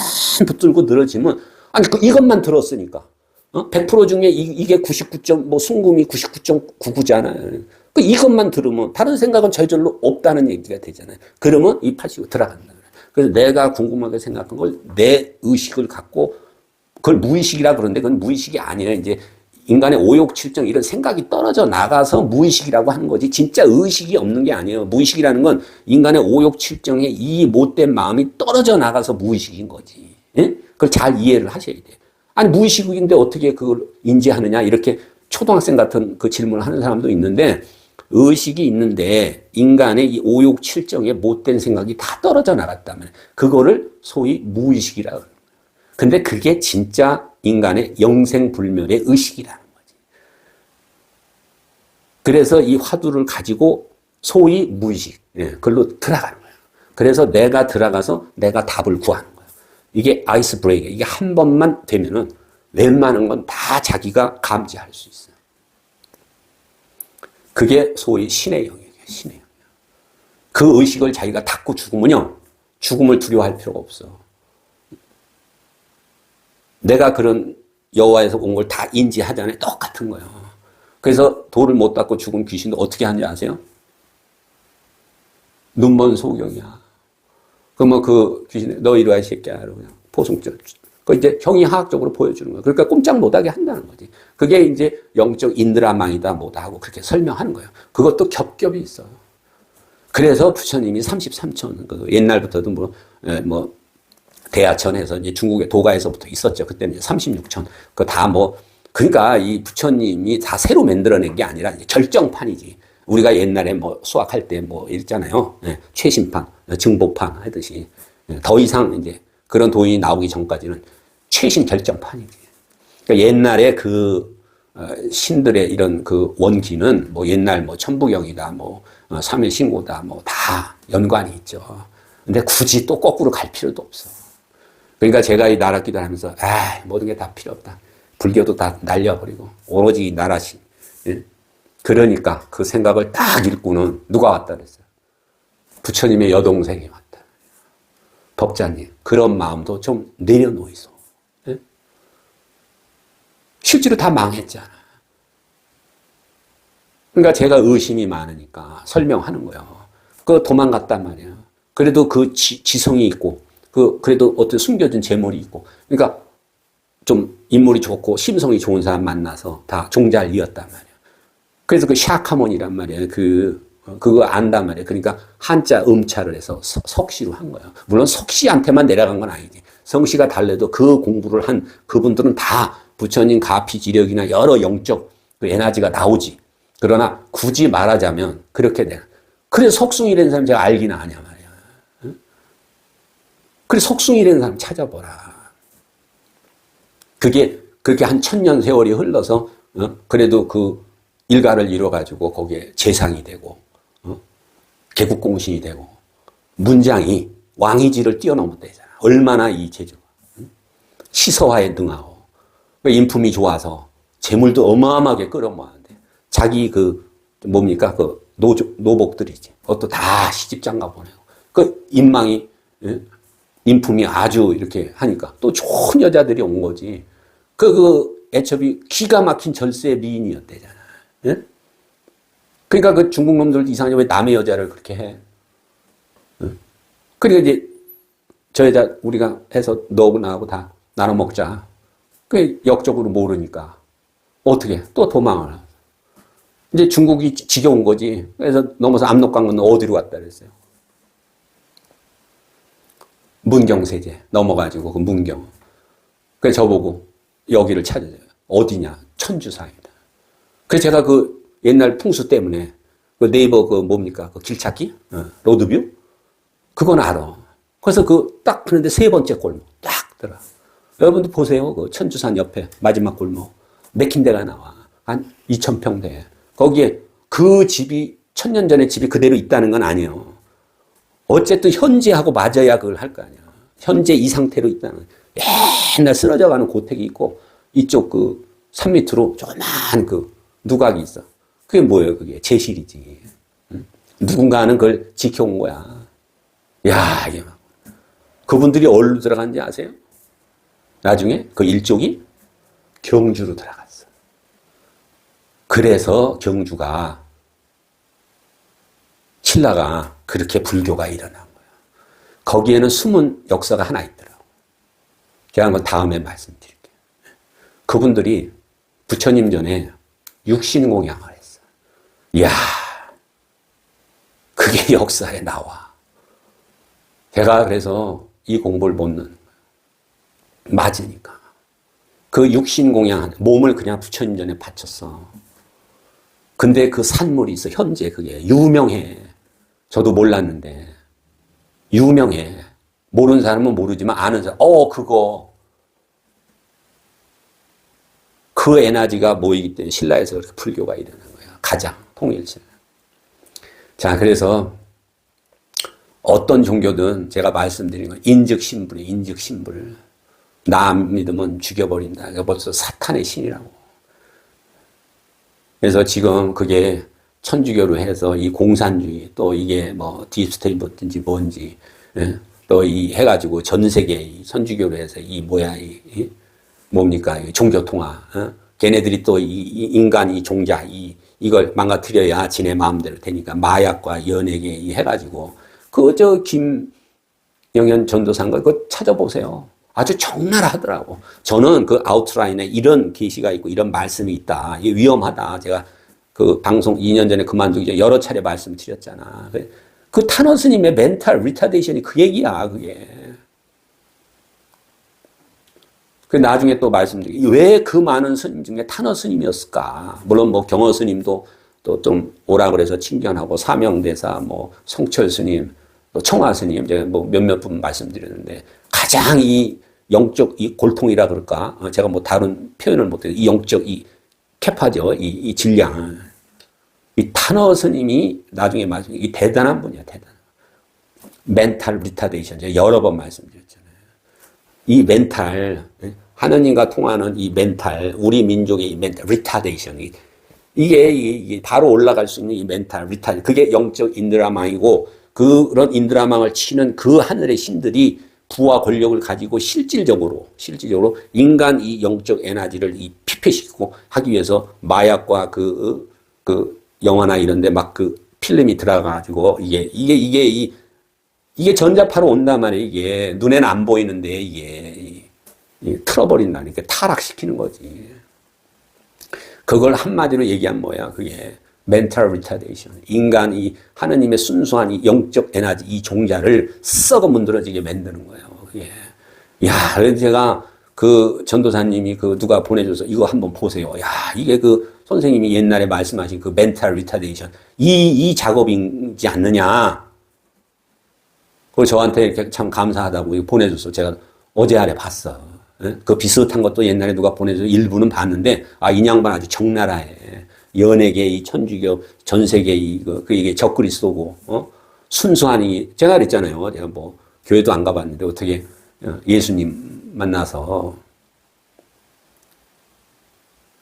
붙들고 늘어지면 아니 이것만 들었으니까 100% 중에 이게 99점 뭐 순금이 99.99잖아요. 이것만 들으면 다른 생각은 저절로 없다는 얘기가 되잖아요. 그러면 이 85 들어간다. 그래서 내가 궁금하게 생각한 걸 내 의식을 갖고 그걸 무의식이라 그러는데 그건 무의식이 아니라 이제 인간의 오욕칠정 이런 생각이 떨어져 나가서 무의식이라고 하는 거지 진짜 의식이 없는 게 아니에요. 무의식이라는 건 인간의 오욕칠정의 이 못된 마음이 떨어져 나가서 무의식인 거지. 예? 그걸 잘 이해를 하셔야 돼요. 아니 무의식인데 어떻게 그걸 인지하느냐 이렇게 초등학생 같은 그 질문을 하는 사람도 있는데 의식이 있는데 인간의 이 오욕칠정의 못된 생각이 다 떨어져 나갔다면 그거를 소위 무의식이라고 합니다. 근데 그게 진짜 인간의 영생불멸의 의식이라는 거지. 그래서 이 화두를 가지고 소위 무의식, 그걸로 들어가는 거예요. 그래서 내가 들어가서 내가 답을 구하는 거예요. 이게 아이스 브레이크, 이게 한 번만 되면은 웬만한 건 다 자기가 감지할 수 있어요. 그게 소위 신의 영역이에요. 신의 영역. 그 의식을 자기가 닫고 죽으면요. 죽음을 두려워할 필요가 없어. 내가 그런 여호와에서 온 걸 다 인지하잖아요. 똑같은 거예요. 그래서 돌을 못 닦고 죽은 귀신도 어떻게 하는지 아세요? 눈먼 소경이야. 그러면 그 귀신이 너 이리 와 이 새끼야. 그냥 포승절. 그 이제 형이 화학적으로 보여주는 거예요. 그러니까 꼼짝 못하게 한다는 거지. 그게 이제 영적 인드라망이다 뭐다 하고 그렇게 설명하는 거예요. 그것도 겹겹이 있어요. 그래서 부처님이 33천 그 옛날부터도 뭐 대하천에서 이제 중국의 도가에서부터 있었죠. 그때는 이제 36천. 그 다 뭐 그러니까 이 부처님이 다 새로 만들어낸 게 아니라 이제 결정판이지. 우리가 옛날에 뭐 수학할 때 뭐 있잖아요. 최신판, 증보판 하듯이 더 이상 이제 그런 도인이 나오기 전까지는 최신 결정판이지. 그러니까 옛날에 그 신들의 이런 그 원기는 뭐 옛날 뭐 천부경이다, 뭐 삼일신고다, 뭐 다 연관이 있죠. 근데 굳이 또 거꾸로 갈 필요도 없어. 그러니까 제가 이 나라기도를 하면서 모든 게 다 필요 없다. 불교도 다 날려버리고 오로지 이 나라신. 예? 그러니까 그 생각을 딱 읽고는 누가 왔다 그랬어요? 부처님의 여동생이 왔다. 법자님. 그런 마음도 좀 내려놓이소. 예? 실제로 다 망했잖아. 그러니까 제가 의심이 많으니까 설명하는 거예요. 그 도망갔단 말이에요. 그래도 그 지성이 있고 그래도 어떤 숨겨진 재물이 있고, 그러니까 좀 인물이 좋고 심성이 좋은 사람 만나서 다 종자를 이었단 말이에요. 그래서 그 샤카몬이란 말이에요. 그거 안단 말이에요. 그러니까 한자 음차를 해서 석시로 한 거예요. 물론 석시한테만 내려간 건 아니지. 성씨가 달래도 그 공부를 한 그분들은 다 부처님 가피지력이나 여러 영적 그 에너지가 나오지. 그러나 굳이 말하자면 그렇게 돼. 그래서 석숭이 된 사람 제가 알기나 아냐 말이야. 그래 석숭이 된 사람 찾아보라. 그게 그렇게 한 1000년 세월이 흘러서 그래도 그 일가를 이뤄가지고 거기에 재상이 되고 개국공신이 되고 문장이 왕이지를 뛰어넘었대잖아. 얼마나 이 제주가 시서화에 능하고 인품이 좋아서 재물도 어마어마하게 끌어모았는데 자기 그 뭡니까 그 노복들이지. 그것도 다 시집장가 보내고 그 인망이 인품이 아주 이렇게 하니까 또 좋은 여자들이 온 거지. 그 애첩이 기가 막힌 절세 미인이었대잖아. 예? 그러니까 그 중국 놈들도 이상하게 왜 남의 여자를 그렇게 해? 그러니까 이제 저 여자 우리가 해서 너하고 나하고 다 나눠 먹자. 그 역적으로 모르니까 어떻게 또 도망을. 이제 중국이 지겨운 거지. 그래서 넘어서 압록강 건너 어디로 갔다 그랬어요? 문경세제 넘어가지고 그 문경. 그래서 저보고 여기를 찾아줘요. 어디냐? 천주사입니다. 그래서 제가 그 옛날 풍수 때문에 그 네이버 그 뭡니까? 그 길찾기? 로드뷰? 그건 알아. 그래서 그 딱 그런데 세 번째 골목 딱 들어. 여러분도 보세요. 그 천주산 옆에 마지막 골목. 맥힌 데가 나와. 한 2000평대. 거기에 그 집이 1000년 전에 집이 그대로 있다는 건 아니에요. 어쨌든 현재하고 맞아야 그걸 할 거 아니야. 현재 이 상태로 있다는. 옛날 쓰러져가는 고택이 있고 이쪽 그 산 밑으로 조그만 그 누각이 있어. 그게 뭐예요? 그게 제실이지. 응? 누군가는 그걸 지켜온 거야. 야, 이게 막. 그분들이 어디로 들어간지 아세요? 나중에 그 일족이 경주로 들어갔어. 그래서 경주가 신라가 그렇게 불교가 일어난 거예요. 거기에는 숨은 역사가 하나 있더라고. 제가 한번 다음에 말씀드릴게요. 그분들이 부처님 전에 육신공양을 했어. 이야, 그게 역사에 나와. 제가 그래서 이 공부를 못 넣는 거예요. 맞으니까. 그 육신공양, 몸을 그냥 부처님 전에 바쳤어. 근데 그 산물이 있어. 현재 그게 유명해. 저도 몰랐는데 유명해. 모르는 사람은 모르지만 아는 사람, 그거 그 에너지가 모이기 때문에 신라에서 그렇게 불교가 일어난 거야. 가장 통일신. 자, 그래서 어떤 종교든 제가 말씀드린 건 인즉신불이에요. 인즉신불. 나 안 믿으면 죽여버린다. 그러니까 벌써 사탄의 신이라고. 그래서 지금 그게 천주교로 해서 이 공산주의 또 이게 뭐 딥스테이트인지 뭔지 또 이 해가지고 전 세계 이 천주교로 해서 이 뭐야 이 뭡니까 이 종교통화. 걔네들이 또 이 인간 이 종자 이걸 망가뜨려야 지네 마음대로 되니까 마약과 연예계 이 해가지고 그 저 김영현 전도사인 거 그거 찾아보세요. 아주 적나라하더라고. 저는 그 아웃라인에 이런 계시가 있고 이런 말씀이 있다. 이게 위험하다. 제가 그 방송 2년 전에 그만두기 전에 여러 차례 말씀드렸잖아. 그 타너 스님의 멘탈 리타데이션이 그 얘기야, 그게. 그 나중에 또 말씀드리기 왜 그 많은 스님 중에 타너 스님이었을까? 물론 뭐 경허 스님도 또 좀 오라 그래서 친견하고 사명대사, 뭐 성철 스님, 또 청화 스님 제가 뭐 몇몇 분 말씀드렸는데 가장 이 영적 이 골통이라 그럴까? 제가 뭐 다른 표현을 못해요. 이 영적 이 캐파죠. 이 질량을. 이 타너 스님이 나중에 말씀, 이 대단한 분이야, 대단한. 멘탈 리타데이션. 제가 여러 번 말씀드렸잖아요. 이 멘탈, 하느님과 통하는 이 멘탈, 우리 민족의 이 멘탈 리타데이션. 이게 바로 올라갈 수 있는 이 멘탈 리타데이션. 그게 영적 인드라망이고, 그런 인드라망을 치는 그 하늘의 신들이 부와 권력을 가지고 실질적으로 인간 이 영적 에너지를 이 피폐시키고 하기 위해서 마약과 그 영화나 이런데 막 그 필름이 들어가가지고 이게 전자파로 온단 말이에요. 이게 눈에는 안 보이는데 이게 틀어버린다니까 타락시키는 거지. 그걸 한마디로 얘기하면 뭐야? 그게 멘탈 리타데이션. 인간이 하느님의 순수한 이 영적 에너지 이 종자를 썩어 문드러지게 만드는 거예요. 그게. 야, 그래서 제가 그 전도사님이 그 누가 보내줘서 이거 한번 보세요. 야, 이게 그 선생님이 옛날에 말씀하신 그 멘탈 리타데이션. 이 작업이지 않느냐. 그걸 저한테 이렇게 참 감사하다고 보내줘서 제가 어제 아래 봤어. 그 비슷한 것도 옛날에 누가 보내줘서 일부는 봤는데, 이 양반 아주 적나라해. 연예계, 이 천주교, 전 세계 이게 적그리스도고, 순수한 제가 그랬잖아요. 제가 뭐, 교회도 안 가봤는데 어떻게 예수님 만나서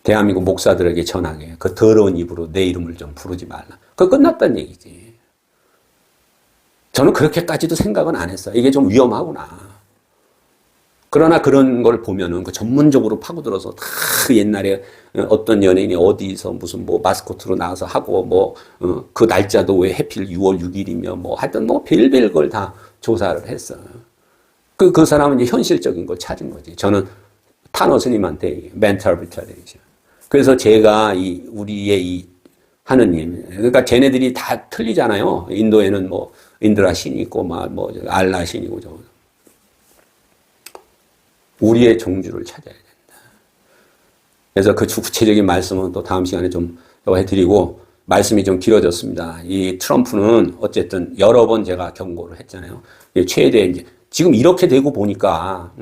대한민국 목사들에게 전하게 그 더러운 입으로 내 이름을 좀 부르지 말라. 그거 끝났다는 얘기지. 저는 그렇게까지도 생각은 안 했어요. 이게 좀 위험하구나. 그러나 그런 걸 보면은 그 전문적으로 파고들어서 다 옛날에 어떤 연예인이 어디서 무슨 뭐 마스코트로 나와서 하고 뭐 그 날짜도 왜 해필 6월 6일이며 뭐 하여튼 뭐 별별 걸 다 조사를 했어. 그 사람은 이제 현실적인 걸 찾은 거지. 저는 타너 스님한테 멘탈 리타데이션. 그래서 제가 우리의 이 하느님, 그러니까 쟤네들이 다 틀리잖아요. 인도에는 뭐 인드라 신이 있고 뭐 알라 신이고 저거. 우리의 종주를 찾아야 된다. 그래서 그 구체적인 말씀은 또 다음 시간에 좀 해드리고, 말씀이 좀 길어졌습니다. 이 트럼프는 어쨌든 여러 번 제가 경고를 했잖아요. 최대 이제 지금 이렇게 되고 보니까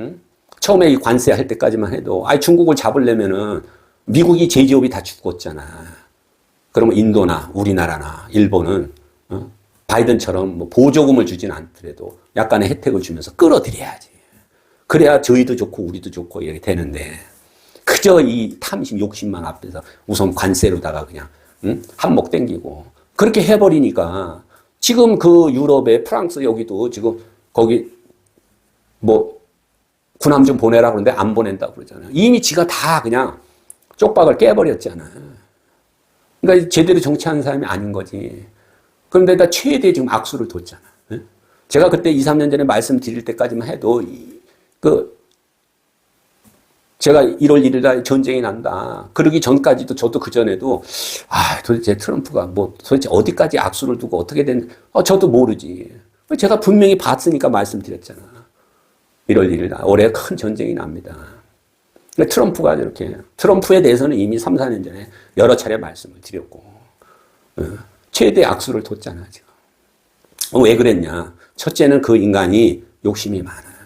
처음에 이 관세할 때까지만 해도 중국을 잡으려면은 미국이 제조업이 다 죽었잖아. 그러면 인도나 우리나라나 일본은 바이든처럼 뭐 보조금을 주진 않더라도 약간의 혜택을 주면서 끌어들여야지. 그래야 저희도 좋고 우리도 좋고 이렇게 되는데 그저 이 탐심 욕심만 앞에서 우선 관세로다가 그냥 한몫 땡기고 그렇게 해버리니까 지금 그 유럽에 프랑스 여기도 지금 거기 뭐 군함 좀 보내라 그러는데 안 보낸다고 그러잖아요. 이미 지가 다 그냥 쪽박을 깨버렸잖아요. 그러니까 제대로 정치하는 사람이 아닌 거지. 그런데다 최대 지금 악수를 뒀잖아. 제가 그때 2, 3년 전에 말씀드릴 때까지만 해도 제가 1월 1일 날 전쟁이 난다. 그러기 전까지도 저도 그 전에도 도대체 트럼프가 뭐 도대체 어디까지 악수를 두고 어떻게 된 저도 모르지. 제가 분명히 봤으니까 말씀드렸잖아. 1월 1일 날 올해 큰 전쟁이 납니다. 트럼프가 이렇게 트럼프에 대해서는 이미 3, 4년 전에 여러 차례 말씀을 드렸고 최대 악수를 뒀잖아 지금. 왜 그랬냐? 첫째는 그 인간이 욕심이 많아.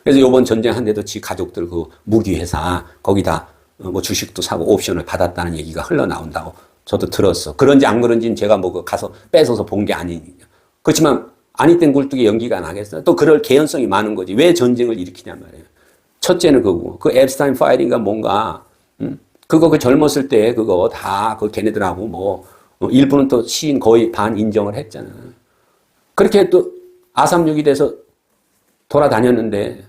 그래서 이번 전쟁한데도 지 가족들 그 무기회사 거기다 뭐 주식도 사고 옵션을 받았다는 얘기가 흘러나온다고 저도 들었어. 그런지 안 그런지는 제가 뭐 가서 뺏어서 본 게 아니니까. 그렇지만 아니 땐 굴뚝에 연기가 나겠어요. 또 그럴 개연성이 많은 거지. 왜 전쟁을 일으키냔 말이에요. 첫째는 그거. 그 앱스타인 파일인가 뭔가 그거 그 젊었을 때 그거 다 그 걔네들하고 뭐 일부는 또 시인 거의 반 인정을 했잖아. 그렇게 또 아삼육이 돼서 돌아다녔는데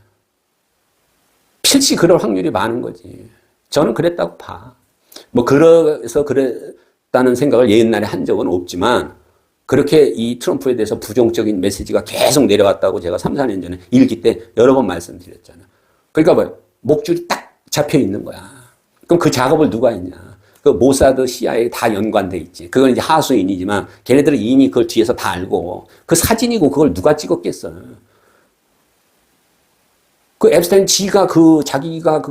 필시 그럴 확률이 많은 거지. 저는 그랬다고 봐. 뭐 그래서 그랬다는 생각을 옛날에 한 적은 없지만 그렇게 이 트럼프에 대해서 부정적인 메시지가 계속 내려왔다고 제가 3, 4년 전에 일기 때 여러 번 말씀드렸잖아요. 그러니까 뭐 목줄이 딱 잡혀 있는 거야. 그럼 그 작업을 누가 했냐? 그 모사드, CIA 다 연관돼 있지. 그건 이제 하수인이지만 걔네들은 이미 그걸 뒤에서 다 알고 그 사진이고 그걸 누가 찍었겠어. 그 앱스타인 지가 자기가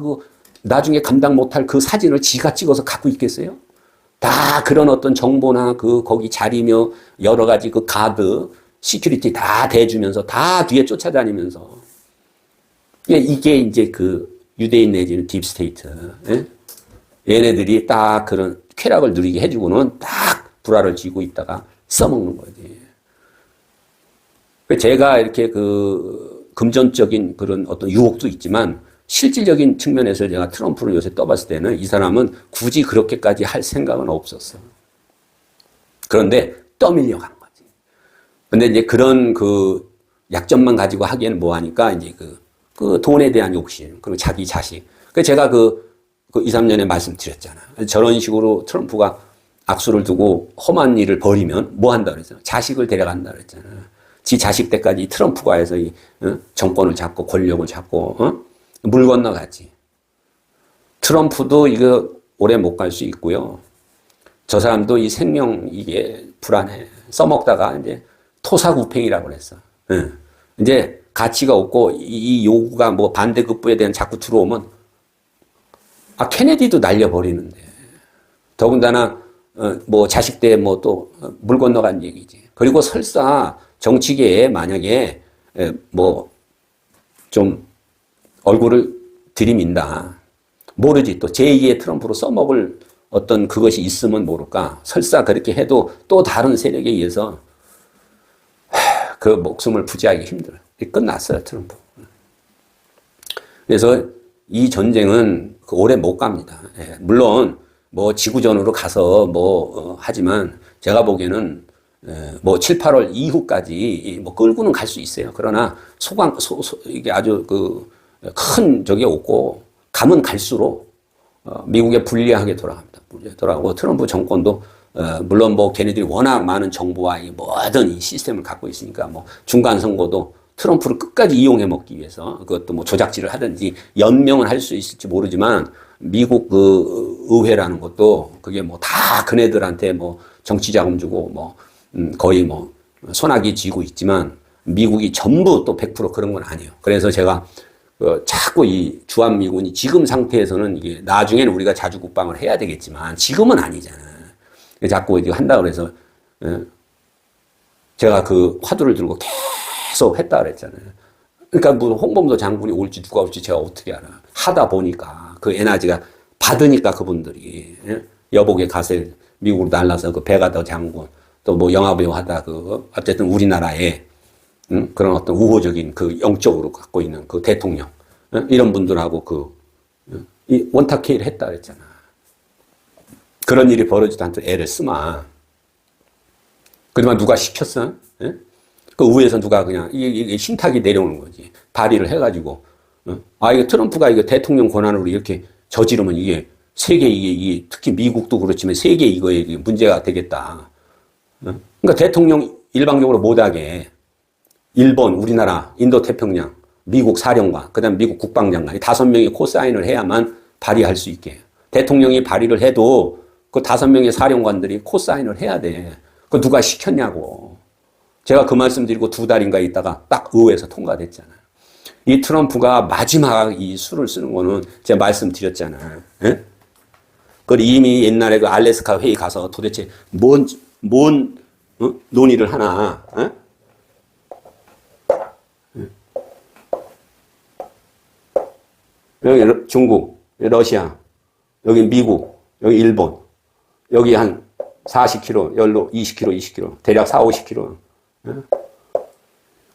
나중에 감당 못할 그 사진을 지가 찍어서 갖고 있겠어요? 다 그런 어떤 정보나 거기 자리며 여러 가지 그 가드, 시큐리티 다 대주면서 다 뒤에 쫓아다니면서 이게 이제 그 유대인 내지는 딥스테이트. 예? 얘네들이 딱 그런 쾌락을 누리게 해주고는 딱 불화를 쥐고 있다가 써먹는 거지. 제가 이렇게 금전적인 그런 어떤 유혹도 있지만 실질적인 측면에서 제가 트럼프를 요새 떠봤을 때는 이 사람은 굳이 그렇게까지 할 생각은 없었어. 그런데 떠밀려 간 거지. 근데 이제 그런 약점만 가지고 하기에는 뭐하니까 이제 그 돈에 대한 욕심, 그리고 자기 자식. 제가 2, 3년에 말씀드렸잖아. 저런 식으로 트럼프가 악수를 두고 험한 일을 벌이면 뭐 한다 그랬잖아. 자식을 데려간다 그랬잖아. 지 자식 때까지 트럼프가 해서 정권을 잡고 권력을 잡고 물 건너갔지. 트럼프도 이거 오래 못 갈 수 있고요. 저 사람도 이 생명 이게 불안해. 써먹다가 이제 토사구팽이라고 그랬어. 이제 가치가 없고 이 요구가 뭐 반대급부에 대한 자꾸 들어오면 케네디도 날려버리는데. 더군다나, 뭐, 자식 때 뭐 또, 물 건너간 얘기지. 그리고 설사 정치계에 만약에, 뭐, 좀, 얼굴을 들이민다. 모르지. 또 제2의 트럼프로 써먹을 어떤 그것이 있으면 모를까. 설사 그렇게 해도 또 다른 세력에 의해서 그 목숨을 부지하기 힘들어. 끝났어요, 트럼프. 그래서 이 전쟁은 오래 못 갑니다. 예, 물론 뭐 지구전으로 가서 하지만 제가 보기에는 뭐 7, 8월 이후까지 뭐 끌고는 갈 수 있어요. 그러나 이게 아주 큰 적이 없고 가면 갈수록 미국에 불리하게 돌아갑니다. 돌아가고 트럼프 정권도 물론 뭐 걔네들이 워낙 많은 정보와 이 모든 이 시스템을 갖고 있으니까 뭐 중간 선거도 트럼프를 끝까지 이용해 먹기 위해서 그것도 뭐 조작질을 하든지 연명을 할 수 있을지 모르지만 미국 의회라는 것도 그게 뭐 다 그네들한테 뭐 정치 자금 주고 뭐 거의 뭐 소나기 쥐고 있지만 미국이 전부 또 100% 그런 건 아니에요. 그래서 제가 자꾸 이 주한미군이 지금 상태에서는 이게 나중에는 우리가 자주 국방을 해야 되겠지만 지금은 아니잖아. 자꾸 이제 한다고 해서 제가 화두를 들고 계속 했다 그랬잖아요. 그러니까 뭐 홍범도 장군이 올지 누가 올지 제가 어떻게 알아. 하다 보니까 에너지가 받으니까 그분들이 여복의 가세 미국으로 날라서 배가더 장군 또 뭐 영화배우 하다 어쨌든 우리나라에 그런 어떤 우호적인 그 영적으로 갖고 있는 그 대통령, 이런 분들하고 이 원탁회의를 했다 그랬잖아. 그런 일이 벌어지도 않도록 애를 쓰마. 그러면 누가 시켰어? 예? 그 위에서 누가 그냥 이게 신탁이 내려오는 거지. 발의를 해가지고, 이거 트럼프가 이거 대통령 권한으로 이렇게 저지르면 이게 세계 이게 특히 미국도 그렇지만 세계 이거에 문제가 되겠다. 그러니까 대통령 일방적으로 못하게 일본, 우리나라, 인도태평양, 미국 사령관, 그다음 미국 국방장관 이 5명이 코사인을 해야만 발의할 수 있게. 대통령이 발의를 해도 그 5명의 사령관들이 코사인을 해야 돼. 그 누가 시켰냐고. 제가 그 말씀 드리고 2달인가 있다가 딱 의회에서 통과됐잖아요. 이 트럼프가 마지막 이 수를 쓰는 거는 제가 말씀드렸잖아요. 예? 그 이미 옛날에 그 알래스카 회의 가서 도대체 뭔 논의를 하나. 예? 여기 중국, 러시아, 여기 미국, 여기 일본, 여기 한 40km, 열로 20km, 20km, 대략 4, 50km.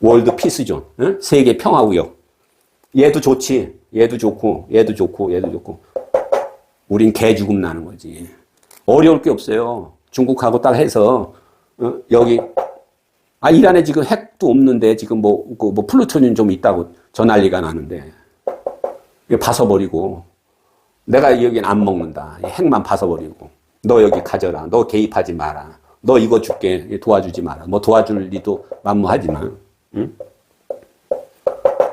월드 피스존, 세계 평화구역. 얘도 좋지, 얘도 좋고, 얘도 좋고, 얘도 좋고. 우린 개죽음 나는 거지. 어려울 게 없어요. 중국하고 딱 해서, 여기, 이란에 지금 핵도 없는데, 지금 플루토늄 좀 있다고 저 난리가 나는데, 봐서버리고, 내가 여긴 안 먹는다. 핵만 봐서버리고, 너 여기 가져라. 너 개입하지 마라. 너 이거 줄게. 도와주지 마라. 뭐 도와줄 리도 만무하지만, 응?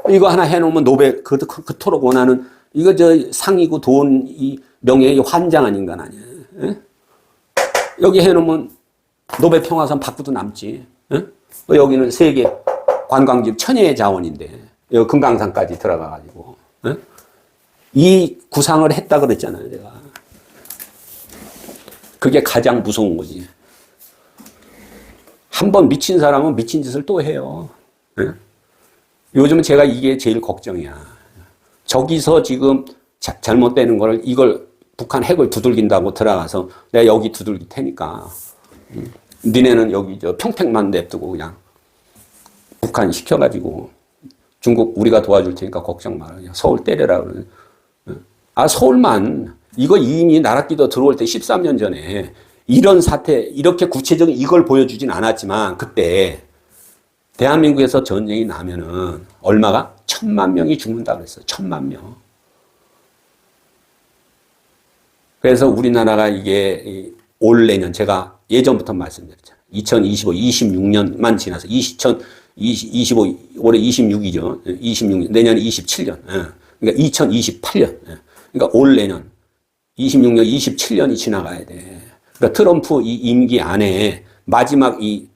이거 하나 해놓으면 노벨, 그토록 원하는, 이거 상이고 돈, 명예의 환장 아닌가, 아니야. 응? 여기 해놓으면 노벨 평화상 받고도 남지. 응? 여기는 세계 관광지 천혜의 자원인데, 여기 금강산까지 들어가가지고, 응? 이 구상을 했다 그랬잖아요, 내가. 그게 가장 무서운 거지. 한번 미친 사람은 미친 짓을 또 해요. 네? 요즘은 제가 이게 제일 걱정이야. 저기서 지금 잘못되는 거를 이걸 북한 핵을 두들긴다고 들어가서 내가 여기 두들길 테니까 니네는 여기 평택만 냅두고 그냥 북한 시켜가지고 중국 우리가 도와줄 테니까 걱정 마라. 서울 때려라. 서울만 이거 이미 나라끼도 들어올 때 13년 전에 이런 사태, 이렇게 구체적인 이걸 보여주진 않았지만 그때 대한민국에서 전쟁이 나면은 얼마가? 1,000만 명이 죽는다 그랬어요. 1,000만 명. 그래서 우리나라가 이게 올 내년 제가 예전부터 말씀드렸잖아요. 2025, 26년만 지나서 2025 올해 26이죠. 26년 내년 27년. 그러니까 2028년. 그러니까 올 내년 26년, 27년이 지나가야 돼. 그러니까 트럼프 이 임기 안에 마지막 이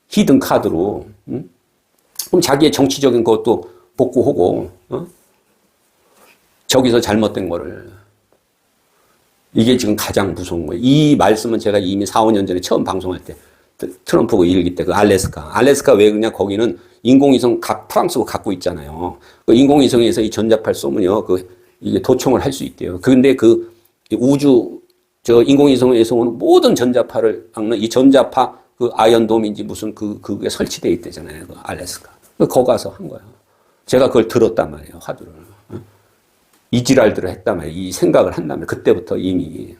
히든 카드로, 그럼 자기의 정치적인 것도 복구하고, 저기서 잘못된 거를. 이게 지금 가장 무서운 거예요. 이 말씀은 제가 이미 4, 5년 전에 처음 방송할 때, 트럼프 일기 때 그 알래스카 왜 그냥 거기는 인공위성 프랑스가 갖고 있잖아요. 그 인공위성에서 이 전자파를 쏘면요, 이게 도청을 할 수 있대요. 근데 인공위성에서 오는 모든 전자파를 막는 이 전자파 아이언돔인지 무슨 그게 설치되어 있대잖아요. 알래스카. 거기 가서 한 거야. 제가 그걸 들었단 말이에요. 화두를. 이 지랄들을 했단 말이에요. 이 생각을 한단 말이에요. 그때부터 이미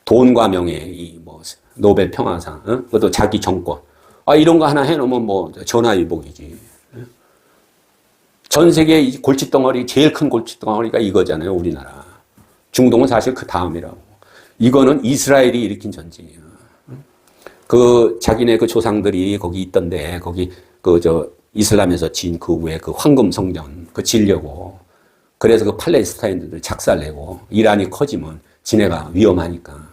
돈과 명예, 노벨 평화상, 그것도 자기 정권. 이런 거 하나 해놓으면 전화위복이지. 전 세계 골칫덩어리, 제일 큰 골칫덩어리가 이거잖아요. 우리나라. 중동은 사실 그 다음이라고. 이거는 이스라엘이 일으킨 전쟁이에요. 자기네 조상들이 거기 있던데, 거기 이슬람에서 진 그 후에 황금 성전, 지려고. 그래서 팔레스타인들을 작살내고, 이란이 커지면 지네가 위험하니까.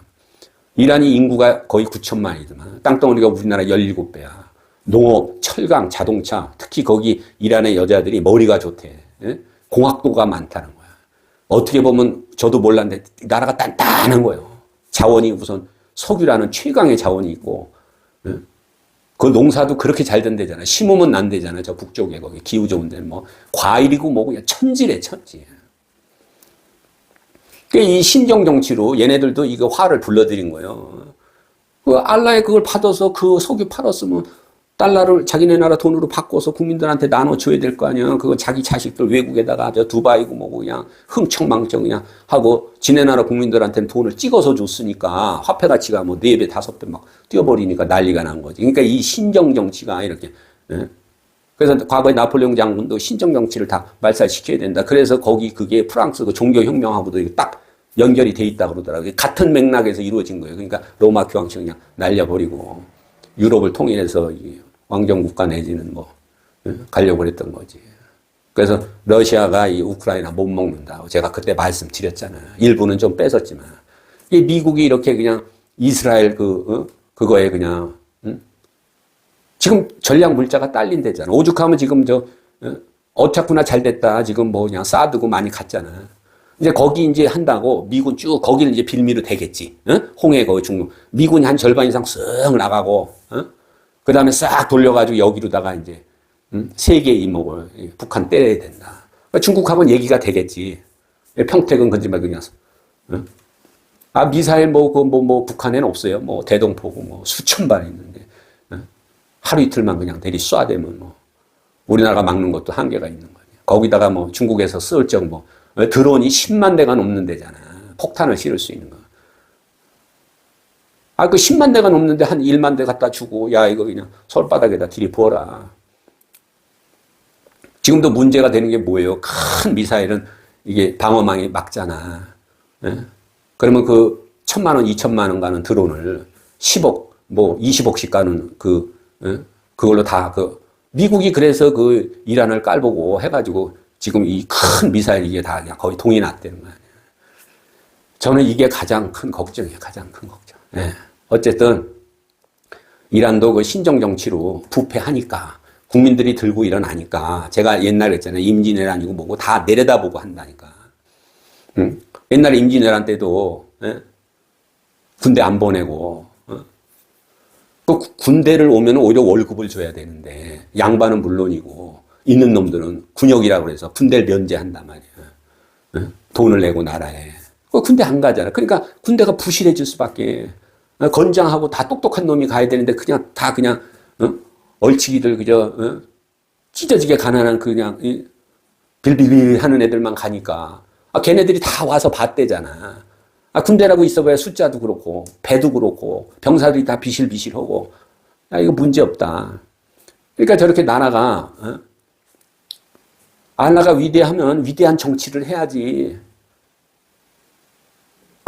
이란이 인구가 거의 9천만이더만. 땅덩어리가 우리나라 17배야. 농업, 철강, 자동차, 특히 거기 이란의 여자들이 머리가 좋대. 예? 공학도가 많다는 거야. 어떻게 보면 저도 몰랐는데 나라가 단단한 거예요. 자원이 우선 석유라는 최강의 자원이 있고, 예? 그 농사도 그렇게 잘 된대잖아. 심으면 난대잖아. 저 북쪽에 거기 기후 좋은 데는 과일이고 그냥 천지래, 천지. 이 신정 정치로 얘네들도 이거 화를 불러들인 거예요. 알라의 그걸 받아서 그 석유 팔았으면 달러를 자기네 나라 돈으로 바꿔서 국민들한테 나눠줘야 될 거 아니야. 그거 자기 자식들 외국에다가 저 두바이고 뭐고 그냥 흥청망청 그냥 하고 지네 나라 국민들한테는 돈을 찍어서 줬으니까 화폐 가치가 뭐 4배, 5배 막 뛰어버리니까 난리가 난 거지. 그러니까 이 신정 정치가 이렇게. 예? 그래서 과거에 나폴레옹 장군도 신정 정치를 다 말살시켜야 된다. 그래서 거기 그게 프랑스 그 종교혁명하고도 딱 연결이 돼 있다 그러더라고요. 같은 맥락에서 이루어진 거예요. 그러니까 로마 교황청 그냥 날려버리고 유럽을 통일해서 왕정국가 내지는 뭐 가려고 그랬던 거지. 그래서 러시아가 이 우크라이나 못 먹는다. 제가 그때 말씀드렸잖아요. 일부는 좀 뺏었지만 이 미국이 이렇게 그냥 이스라엘 그거에 그냥 지금 전략 물자가 딸린대잖아. 오죽하면 지금 어차구나 잘 됐다. 지금 뭐 그냥 사드고 많이 갔잖아. 이제 거기 이제 한다고 미군 쭉 거기를 이제 빌미로 되겠지. 홍해 거기 중국 미군이 한 절반 이상 쓱 나가고, 그 다음에 싹 돌려가지고 여기로다가 이제 세계 이목을 북한 때려야 된다. 그러니까 중국하고는 얘기가 되겠지. 평택은 건지말 그냥. 아 미사일 뭐 북한에는 없어요. 뭐 대동포고 뭐 수천 발 있는데 하루 이틀만 그냥 대리 쏴대면 뭐 우리나라가 막는 것도 한계가 있는 거예요. 거기다가 뭐 중국에서 쓸 적 뭐 드론이 10만 대가 넘는 데잖아. 폭탄을 실을 수 있는 거. 아, 그 10만 대가 넘는데 한 1만 대 갖다 주고, 야, 이거 그냥 솔바닥에다 들이부어라. 지금도 문제가 되는 게 뭐예요? 큰 미사일은 이게 방어망이 막잖아. 예? 그러면 그 1,000만 원, 2,000만 원 가는 드론을 10억, 뭐 20억씩 가는 그걸로 다 미국이 그래서 그 이란을 깔보고 해가지고 지금 이 큰 미사일 이게 다 그냥 거의 동이 났다는 거예요. 저는 이게 가장 큰 걱정이에요. 가장 큰 걱정. 예. 어쨌든 이란도 그 신정 정치로 부패하니까 국민들이 들고 일어나니까 제가 옛날에 했잖아요. 임진왜란이고 뭐고 다 내려다보고 한다니까. 옛날에 임진왜란 때도 군대 안 보내고 그 군대를 오면 오히려 월급을 줘야 되는데 양반은 물론이고 있는 놈들은 군역이라고 해서 군대를 면제한단 말이야. 돈을 내고 나라에. 군대 안 가잖아. 그러니까 군대가 부실해질 수밖에. 건장하고 다 똑똑한 놈이 가야 되는데 그냥 다 그냥 얼치기들 그저 찢어지게 가난한 그냥 빌빌빌 하는 애들만 가니까 걔네들이 다 와서 봤대잖아. 군대라고 있어봐야 숫자도 그렇고 배도 그렇고 병사들이 다 비실비실하고 이거 문제 없다. 그러니까 저렇게 나라가 알라가 위대하면 위대한 정치를 해야지.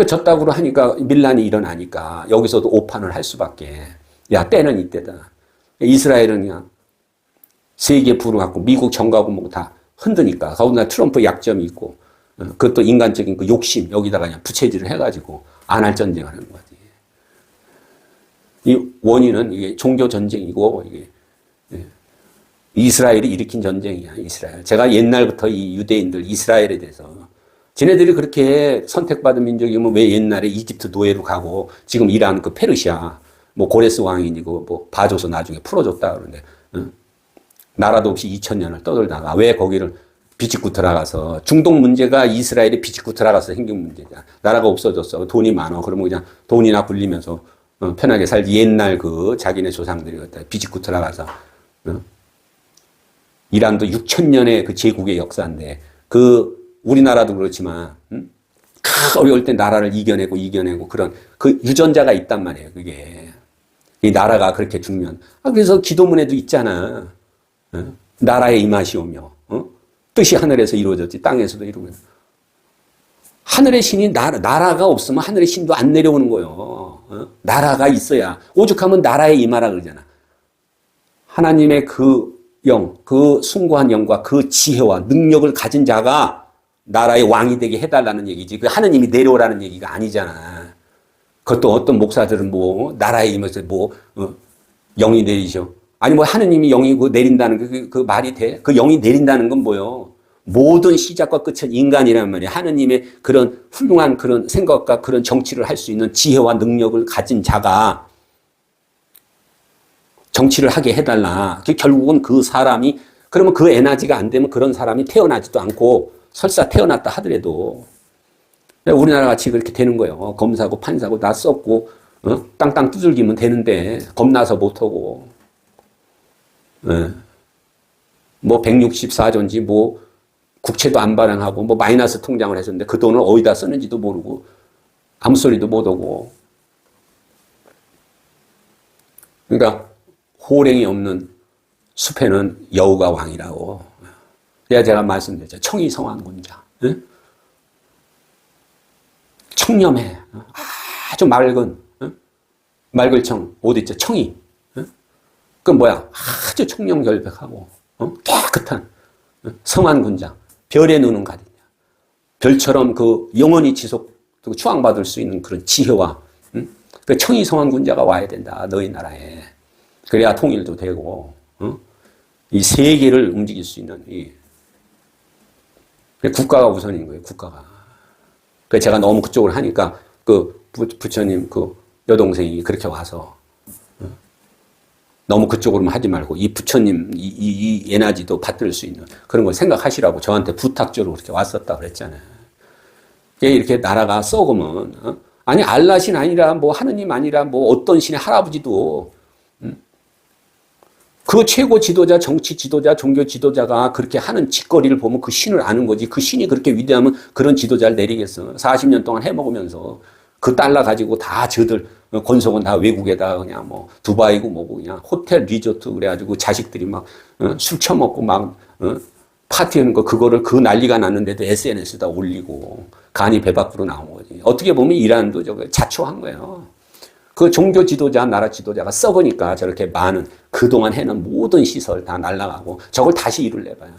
졌다고 하니까 밀란이 일어나니까 여기서도 오판을 할 수밖에. 야, 때는 이때다. 이스라엘은 그냥 세계 부르갖고 미국 정가고 뭐 다 흔드니까. 거기다 트럼프 약점이 있고 그것도 인간적인 그 욕심 여기다가 그냥 부채질을 해가지고 안 할 전쟁을 하는 거지. 이 원인은 이게 종교 전쟁이고 이게 이스라엘이 일으킨 전쟁이야. 이스라엘. 제가 옛날부터 이 유대인들 이스라엘에 대해서 지네들이 그렇게 선택받은 민족이면 왜 옛날에 이집트 노예로 가고 지금 이란 그 페르시아 뭐 고레스 왕이고 뭐 봐줘서 나중에 풀어줬다 그러는데 나라도 없이 2000년을 떠돌다가 왜 거기를 비집고 들어가서 중동 문제가 이스라엘이 비집고 들어가서 생긴 문제냐. 나라가 없어졌어. 돈이 많아. 그러면 그냥 돈이나 굴리면서 편하게 살지. 옛날 그 자기네 조상들이 비집고 들어가서 이란도 6000년의 그 제국의 역사인데 우리나라도 그렇지만 어려울 때 나라를 이겨내고 그런 그 유전자가 있단 말이에요. 그게 이 나라가 그렇게 중요한. 그래서 기도문에도 있잖아. 나라의 임하시오며 뜻이 하늘에서 이루어졌지 땅에서도 이루어져. 하늘의 신이 나라가 없으면 하늘의 신도 안 내려오는 거예요. 나라가 있어야. 오죽하면 나라에 임하라 그러잖아. 하나님의 그 영, 그 숭고한 영과 그 지혜와 능력을 가진 자가 나라의 왕이 되게 해달라는 얘기지. 그 하느님이 내려오라는 얘기가 아니잖아. 그것도 어떤 목사들은 뭐 나라에 임해서 영이 내리셔. 아니 뭐 하느님이 영이 내린다는 그 말이 돼? 그 영이 내린다는 건 뭐요? 모든 시작과 끝은 인간이란 말이야. 하느님의 그런 훌륭한 그런 생각과 그런 정치를 할 수 있는 지혜와 능력을 가진 자가 정치를 하게 해달라. 결국은 그 사람이 그러면 그 에너지가 안 되면 그런 사람이 태어나지도 않고 설사 태어났다 하더라도 우리나라 같이 그렇게 되는 거예요. 검사고 판사고 다 썼고 땅땅 두들기면 되는데 겁나서 못하고 예. 뭐 164조인지 뭐 국채도 안 발행하고 뭐 마이너스 통장을 했었는데 그 돈을 어디다 쓰는지도 모르고 아무 소리도 못하고. 그러니까 호랭이 없는 숲에는 여우가 왕이라고. 제가 말씀드렸죠. 청이성왕군자. 예? 청렴해. 아주 맑은, 맑을 청, 어디 있죠? 청이. 그 뭐야? 아주 청렴결백하고, 깨끗한, 성한 군자. 별의 눈은 가리냐. 별처럼 그 영원히 추앙받을 수 있는 그런 지혜와, 그 청이 성한 군자가 와야 된다. 너희 나라에. 그래야 통일도 되고, 이 세계를 움직일 수 있는, 국가가 우선인 거예요, 국가가. 그래서 제가 너무 그쪽을 하니까 그 부처님 그 여동생이 그렇게 와서 너무 그쪽으로만 하지 말고 이 부처님 이 에너지도 받들 수 있는 그런 걸 생각하시라고 저한테 부탁적으로 그렇게 왔었다 그랬잖아요. 이렇게 나라가 썩으면 아니 알라신 아니라 뭐 하느님 아니라 뭐 어떤 신의 할아버지도 그 최고 지도자, 정치 지도자, 종교 지도자가 그렇게 하는 짓거리를 보면 그 신을 아는 거지. 그 신이 그렇게 위대하면 그런 지도자를 내리겠어. 40년 동안 해먹으면서 그 달러 가지고 다 저들 권속은 다 외국에다 그냥 뭐 두바이고 뭐고 그냥 호텔 리조트 그래가지고 자식들이 막 술 처먹고 막 파티하는 거 그거를 그 난리가 났는데도 SNS에다 올리고 간이 배 밖으로 나온 거지. 어떻게 보면 이란도 저거 자초한 거예요. 그 종교 지도자, 나라 지도자가 썩으니까 저렇게 많은 그동안 해놓은 모든 시설 다 날아가고 저걸 다시 일을 내봐요.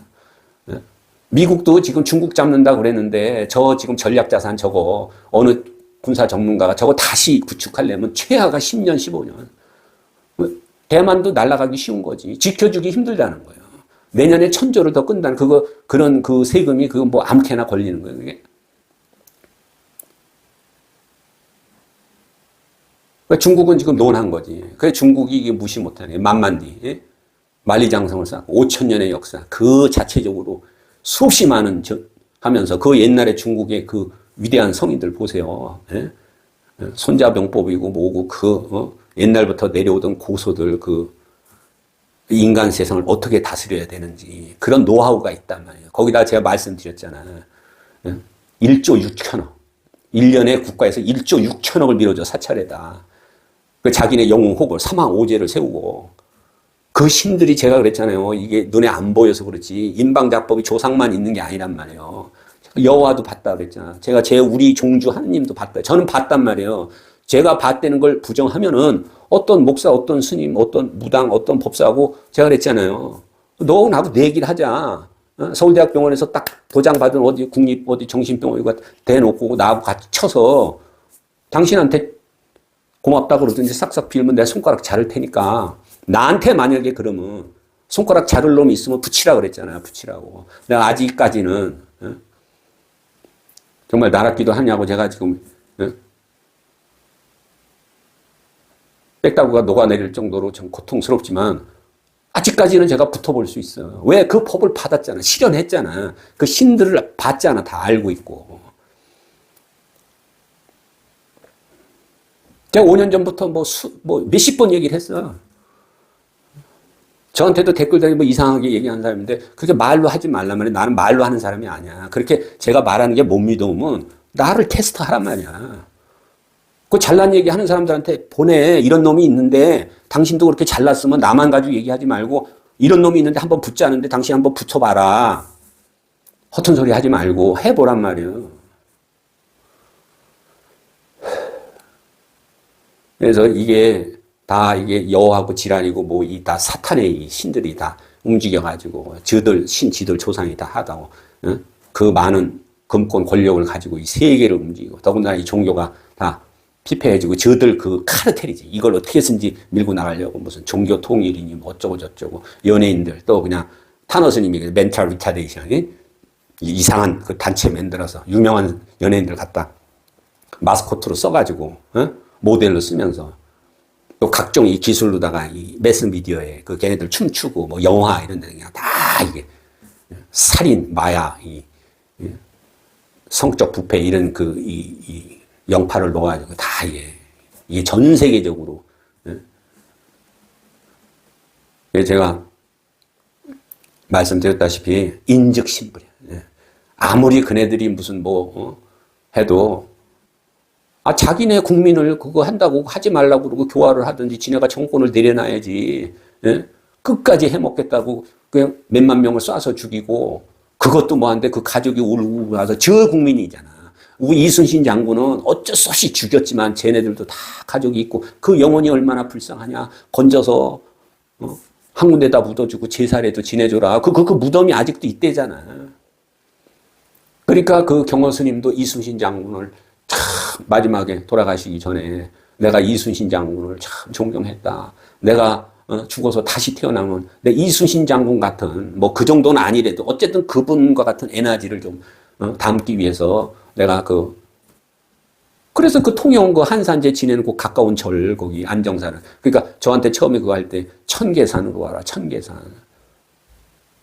미국도 지금 중국 잡는다고 그랬는데 저 지금 전략자산 저거 어느 군사 전문가가 저거 다시 구축하려면 최하가 10년, 15년. 대만도 날아가기 쉬운 거지. 지켜주기 힘들다는 거예요. 내년에 1000조를 더 끈다는 그런 그 세금이 그거 뭐 아무렇게나 걸리는 거예요. 그게. 중국은 지금 논한 거지. 그래 중국이 이게 무시 못하네. 만만디. 만리장성을 쌓고 5000년의 역사. 그 자체적으로 수없이 많은 하면서 그 옛날에 중국의 그 위대한 성인들 보세요. 손자병법이고 뭐고 옛날부터 내려오던 고소들 그 인간 세상을 어떻게 다스려야 되는지 그런 노하우가 있단 말이에요. 거기다 제가 말씀드렸잖아요. 1조 6천억. 1년에 국가에서 1조 6천억을 밀어줘 사찰에다. 그 자기네 영웅혹을 사망오제를 세우고 그 신들이 제가 그랬잖아요. 이게 눈에 안 보여서 그렇지 인방작법이 조상만 있는 게 아니란 말이에요. 여호와도 봤다 그랬잖아. 제가 우리 종주 하느님도 봤다. 저는 봤단 말이에요. 제가 봤다는 걸 부정하면은 어떤 목사, 어떤 스님, 어떤 무당, 어떤 법사하고 제가 그랬잖아요. 너 나도 내기를 하자. 서울대학병원에서 딱 도장 받은 어디 국립 어디 정신병원에 대놓고 나하고 같이 쳐서 당신한테 고맙다 그러든지 싹싹 빌면 내가 손가락 자를 테니까 나한테 만약에 그러면 손가락 자를 놈이 있으면 붙이라 그랬잖아요. 붙이라고. 내가 아직까지는 정말 나락기도 하냐고 제가 지금 빽다구가 녹아내릴 정도로 좀 고통스럽지만 아직까지는 제가 붙어볼 수 있어요. 왜? 그 법을 받았잖아. 실현했잖아. 그 신들을 봤잖아. 다 알고 있고. 제가 5년 전부터 몇십 번 얘기를 했어요. 저한테도 댓글 달리고 뭐 이상하게 얘기하는 사람인데 그렇게 말로 하지 말란 말이야. 나는 말로 하는 사람이 아니야. 그렇게 제가 말하는 게 못 믿으면 나를 테스트 하란 말이야. 그 잘난 얘기 하는 사람들한테 보내. 이런 놈이 있는데 당신도 그렇게 잘났으면 나만 가지고 얘기하지 말고 이런 놈이 있는데 한번 붙자는데 당신 한번 붙어봐라. 허튼 소리 하지 말고 해보란 말이에요. 그래서 이게 다 이게 여호하고 지랄이고 뭐 이 다 사탄의 이 신들이 다 움직여가지고 지들 조상이 다 하다고 그 많은 금권 권력을 가지고 이 세계를 움직이고 더군다나 이 종교가 다 피폐해지고 저들 그 카르텔이지. 이걸 어떻게 해서든지 밀고 나가려고 무슨 종교 통일이니 뭐 어쩌고 저쩌고 연예인들 또 그냥 타노스님이 멘탈 리타데이션이 이상한 그 단체 만들어서 유명한 연예인들 갖다 마스코트로 써가지고 모델로 쓰면서 또 각종 이 기술로다가 이 매스미디어에 그 걔네들 춤추고 뭐 영화 이런 데 그냥 다 이게 살인, 마약, 성적 부패 이런 이 영파를 놓아가지고 다 이게 전 세계적으로. 그래서 제가 말씀드렸다시피 인즉신불이야. 아무리 그네들이 무슨 해도 자기네 국민을 그거 한다고 하지 말라고 그러고 교화를 하든지 지네가 정권을 내려놔야지. 끝까지 해먹겠다고 그냥 몇만 명을 쏴서 죽이고 그것도 뭐한데 그 가족이 울고 나서 저 국민이잖아. 우리 이순신 장군은 어쩔 수 없이 죽였지만 쟤네들도 다 가족이 있고 그 영혼이 얼마나 불쌍하냐. 건져서 한 군데다 묻어주고 제사라도 지내줘라. 그 무덤이 아직도 있대잖아. 그러니까 그 경호 스님도 이순신 장군을 참 마지막에 돌아가시기 전에 내가 이순신 장군을 참 존경했다. 내가 죽어서 다시 태어나면 내 이순신 장군 같은 그 정도는 아니래도 어쨌든 그분과 같은 에너지를 좀 담기 위해서 내가 그래서 그 통영 그 한산제 지내는 그 가까운 절 거기 안정산을 그러니까 저한테 처음에 그거 할 때 천계산으로 와라 천계산.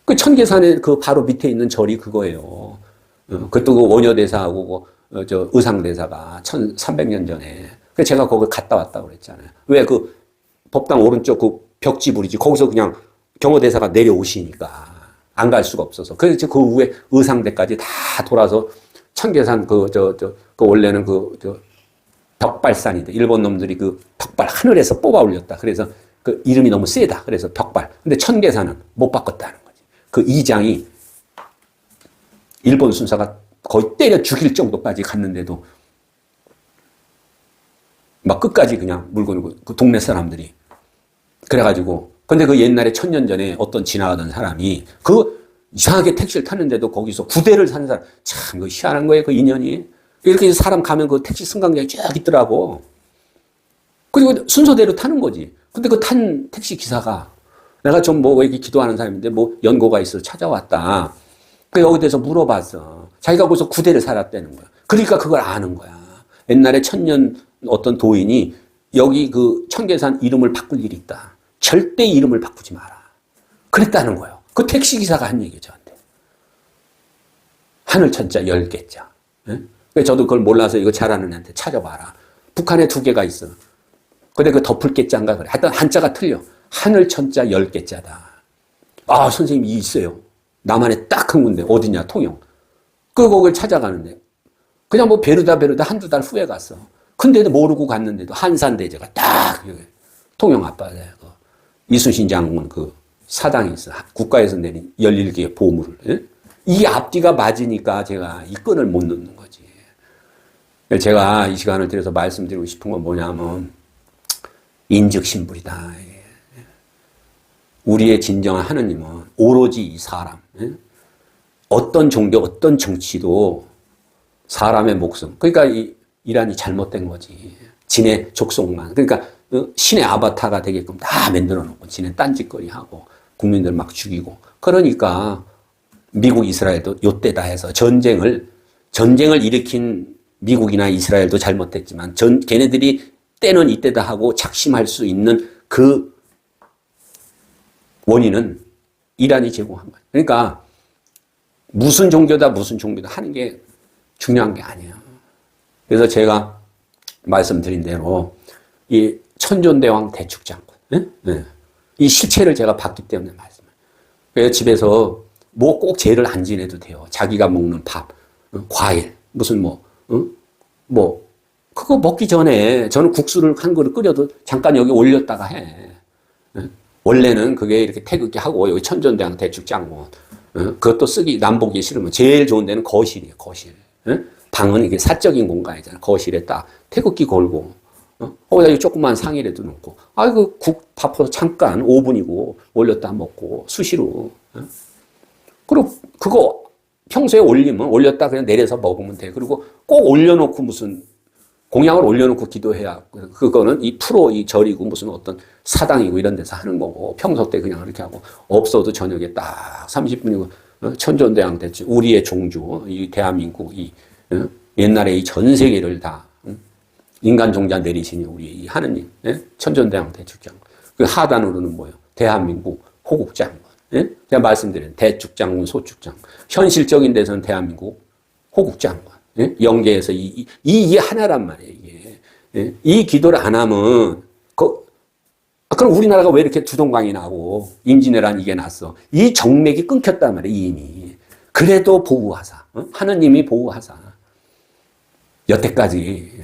그 천계산에 그 바로 밑에 있는 절이 그거예요. 그것도 그 원효대사하고 저 의상대사가 1300년 전에 그래서 제가 거기 갔다 왔다고 그랬잖아요. 왜 그 법당 오른쪽 그 벽지불이지 거기서 그냥 경호대사가 내려오시니까 안 갈 수가 없어서 그래서 그 위에 의상대까지 다 돌아서 천계산 그 원래는 벽발산인데 일본 놈들이 그 벽발 하늘에서 뽑아 올렸다. 그래서 그 이름이 너무 세다. 그래서 벽발. 근데 천계산은 못 바꿨다는 거지. 그 이장이 일본 순사가 거의 때려 죽일 정도까지 갔는데도 막 끝까지 그냥 물고 그 동네 사람들이 그래가지고 근데 그 옛날에 1000년 전에 어떤 지나가던 사람이 그 이상하게 택시를 탔는데도 거기서 구대를 산 사람 참 그 희한한 거예요. 그 인연이 이렇게 사람 가면 그 택시 승강장이 쫙 있더라고. 그리고 순서대로 타는 거지. 근데 그 탄 택시 기사가 내가 좀 왜 이렇게 기도하는 사람인데 연고가 있어서 찾아왔다. 그 여기 대해서 물어봤어. 자기가 거기서 구대를 살았다는 거야. 그러니까 그걸 아는 거야. 옛날에 1000년 어떤 도인이 여기 그 천계산 이름을 바꿀 일이 있다. 절대 이름을 바꾸지 마라. 그랬다는 거예요. 그 택시기사가 한 얘기죠, 저한테. 하늘천자 10개자. 저도 그걸 몰라서 이거 잘하는 애한테 찾아봐라. 북한에 2개가 있어. 근데 그 덮을 개자인가 그래. 하여튼 한자가 틀려. 하늘천자 10개자다. 선생님 이 있어요. 남한에 딱 한 군데. 어디냐, 통영. 거길 찾아가는데. 그냥 베르다 한두 달 후에 갔어. 근데도 모르고 갔는데도 한산대제가 딱 통영 앞바다에 이순신 장군 그 사당이 있어. 국가에서 내린 11개의 보물을. 이 앞뒤가 맞으니까 제가 이 끈을 못 넣는 거지. 제가 이 시간을 들여서 말씀드리고 싶은 건 뭐냐면 인즉신불이다. 우리의 진정한 하느님은 오로지 이 사람. 어떤 종교, 어떤 정치도 사람의 목숨. 그러니까 이 이란이 잘못된 거지. 지네 족속만. 그러니까 신의 아바타가 되게끔 다 만들어 놓고 지네 딴짓거리 하고 국민들 막 죽이고. 그러니까 미국 이스라엘도 요때다 해서 전쟁을 일으킨 미국이나 이스라엘도 잘못했지만 걔네들이 때는 이때다 하고 작심할 수 있는 그 원인은 이란이 제공한 거예요. 그러니까 무슨 종교다 하는 게 중요한 게 아니에요. 그래서 제가 말씀드린 대로 이 천존대왕 대축장군 이 실체를 제가 봤기 때문에 말씀해요. 그래서 집에서 꼭 죄를 안 지내도 돼요. 자기가 먹는 밥, 과일, 무슨 그거 먹기 전에 저는 국수를 한 그릇 끓여도 잠깐 여기 올렸다가 해. 원래는 그게 이렇게 태극기 하고 여기 천존대왕 대축장군 그것도 남보기 싫으면 제일 좋은 데는 거실이에요. 거실. 방은 이게 사적인 공간이잖아. 거실에 딱 태극기 걸고 거기다 조그만 상이라도 놓고 밥도 잠깐 5분이고 올렸다 먹고 수시로 그리고 그거 평소에 올렸다 그냥 내려서 먹으면 돼. 그리고 꼭 올려놓고 무슨 공양을 올려놓고 기도해야 그거는 이 절이고 무슨 어떤 사당이고 이런 데서 하는 거고 평소 때 그냥 이렇게 하고 없어도 저녁에 딱 30분이고 천존대왕 대축 우리의 종주 이 대한민국 이 옛날에 이 전 세계를 다 인간 종자 내리시니 우리 이 하느님 천존대왕 대축장군 그 하단으로는 뭐예요? 대한민국 호국장군 제가 말씀드린 대축장군 소축장군 현실적인 데서는 대한민국 호국장군 영계에서 이 하나란 말이에요. 이게 이 기도를 안 하면 그럼 우리나라가 왜 이렇게 두동강이 나고 임진왜란 이게 났어? 이 정맥이 끊겼단 말이에요, 이미. 그래도 보호하사. 하느님이 보호하사. 여태까지.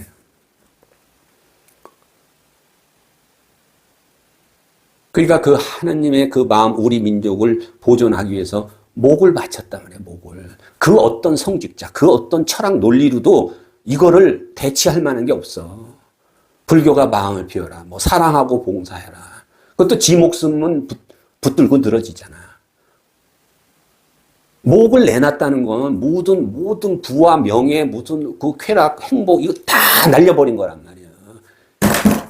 그러니까 그 하느님의 그 마음, 우리 민족을 보존하기 위해서 목을 바쳤단 말이에요, 목을. 그 어떤 성직자, 그 어떤 철학 논리로도 이거를 대치할 만한 게 없어. 불교가 마음을 비워라. 뭐 사랑하고 봉사해라. 그것도 지 목숨은 붙들고 늘어지잖아. 목을 내놨다는 건 모든 부와 명예, 무슨 그 쾌락, 행복 이거 다 날려버린 거란 말이야.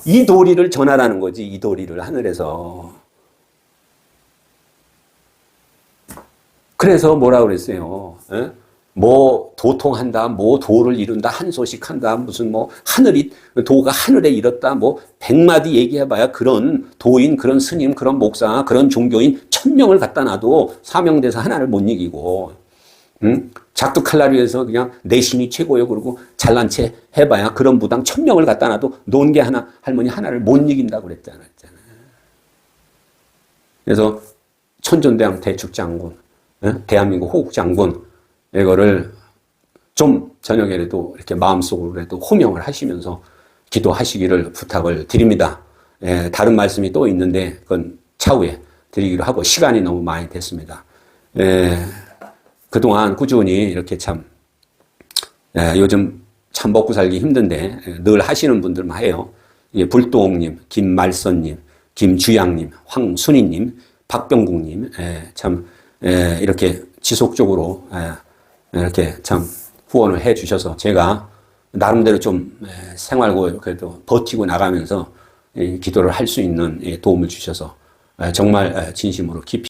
이 도리를 전하라는 거지. 이 도리를 하늘에서. 그래서 뭐라고 그랬어요? 에? 뭐 도통한다, 뭐 도를 이룬다, 한소식한다, 무슨 뭐 하늘이 도가 하늘에 이뤘다, 뭐 100마디 얘기해봐야 그런 도인, 그런 스님, 그런 목사, 그런 종교인 1000명을 갖다 놔도 사명대사 하나를 못 이기고, 작두칼라리에서 그냥 내신이 최고요. 그러고 잘난 체 해봐야 그런 부당 1000명을 갖다 놔도 논개 하나, 할머니 하나를 못 이긴다고 그랬잖아요. 그래서 천존대왕 대축장군, 대한민국 호국장군, 이거를 좀 저녁에라도 이렇게 마음속으로라도 호명을 하시면서 기도하시기를 부탁을 드립니다. 다른 말씀이 또 있는데 그건 차후에 드리기로 하고 시간이 너무 많이 됐습니다. 그동안 꾸준히 이렇게 참 요즘 참 먹고 살기 힘든데 늘 하시는 분들만 해요. 불도옥님, 김말선님, 김주양님, 황순희님, 박병국님 참 이렇게 지속적으로 이렇게 참 후원을 해 주셔서 제가 나름대로 좀 생활고 그래도 버티고 나가면서 기도를 할 수 있는 도움을 주셔서 정말 진심으로 깊이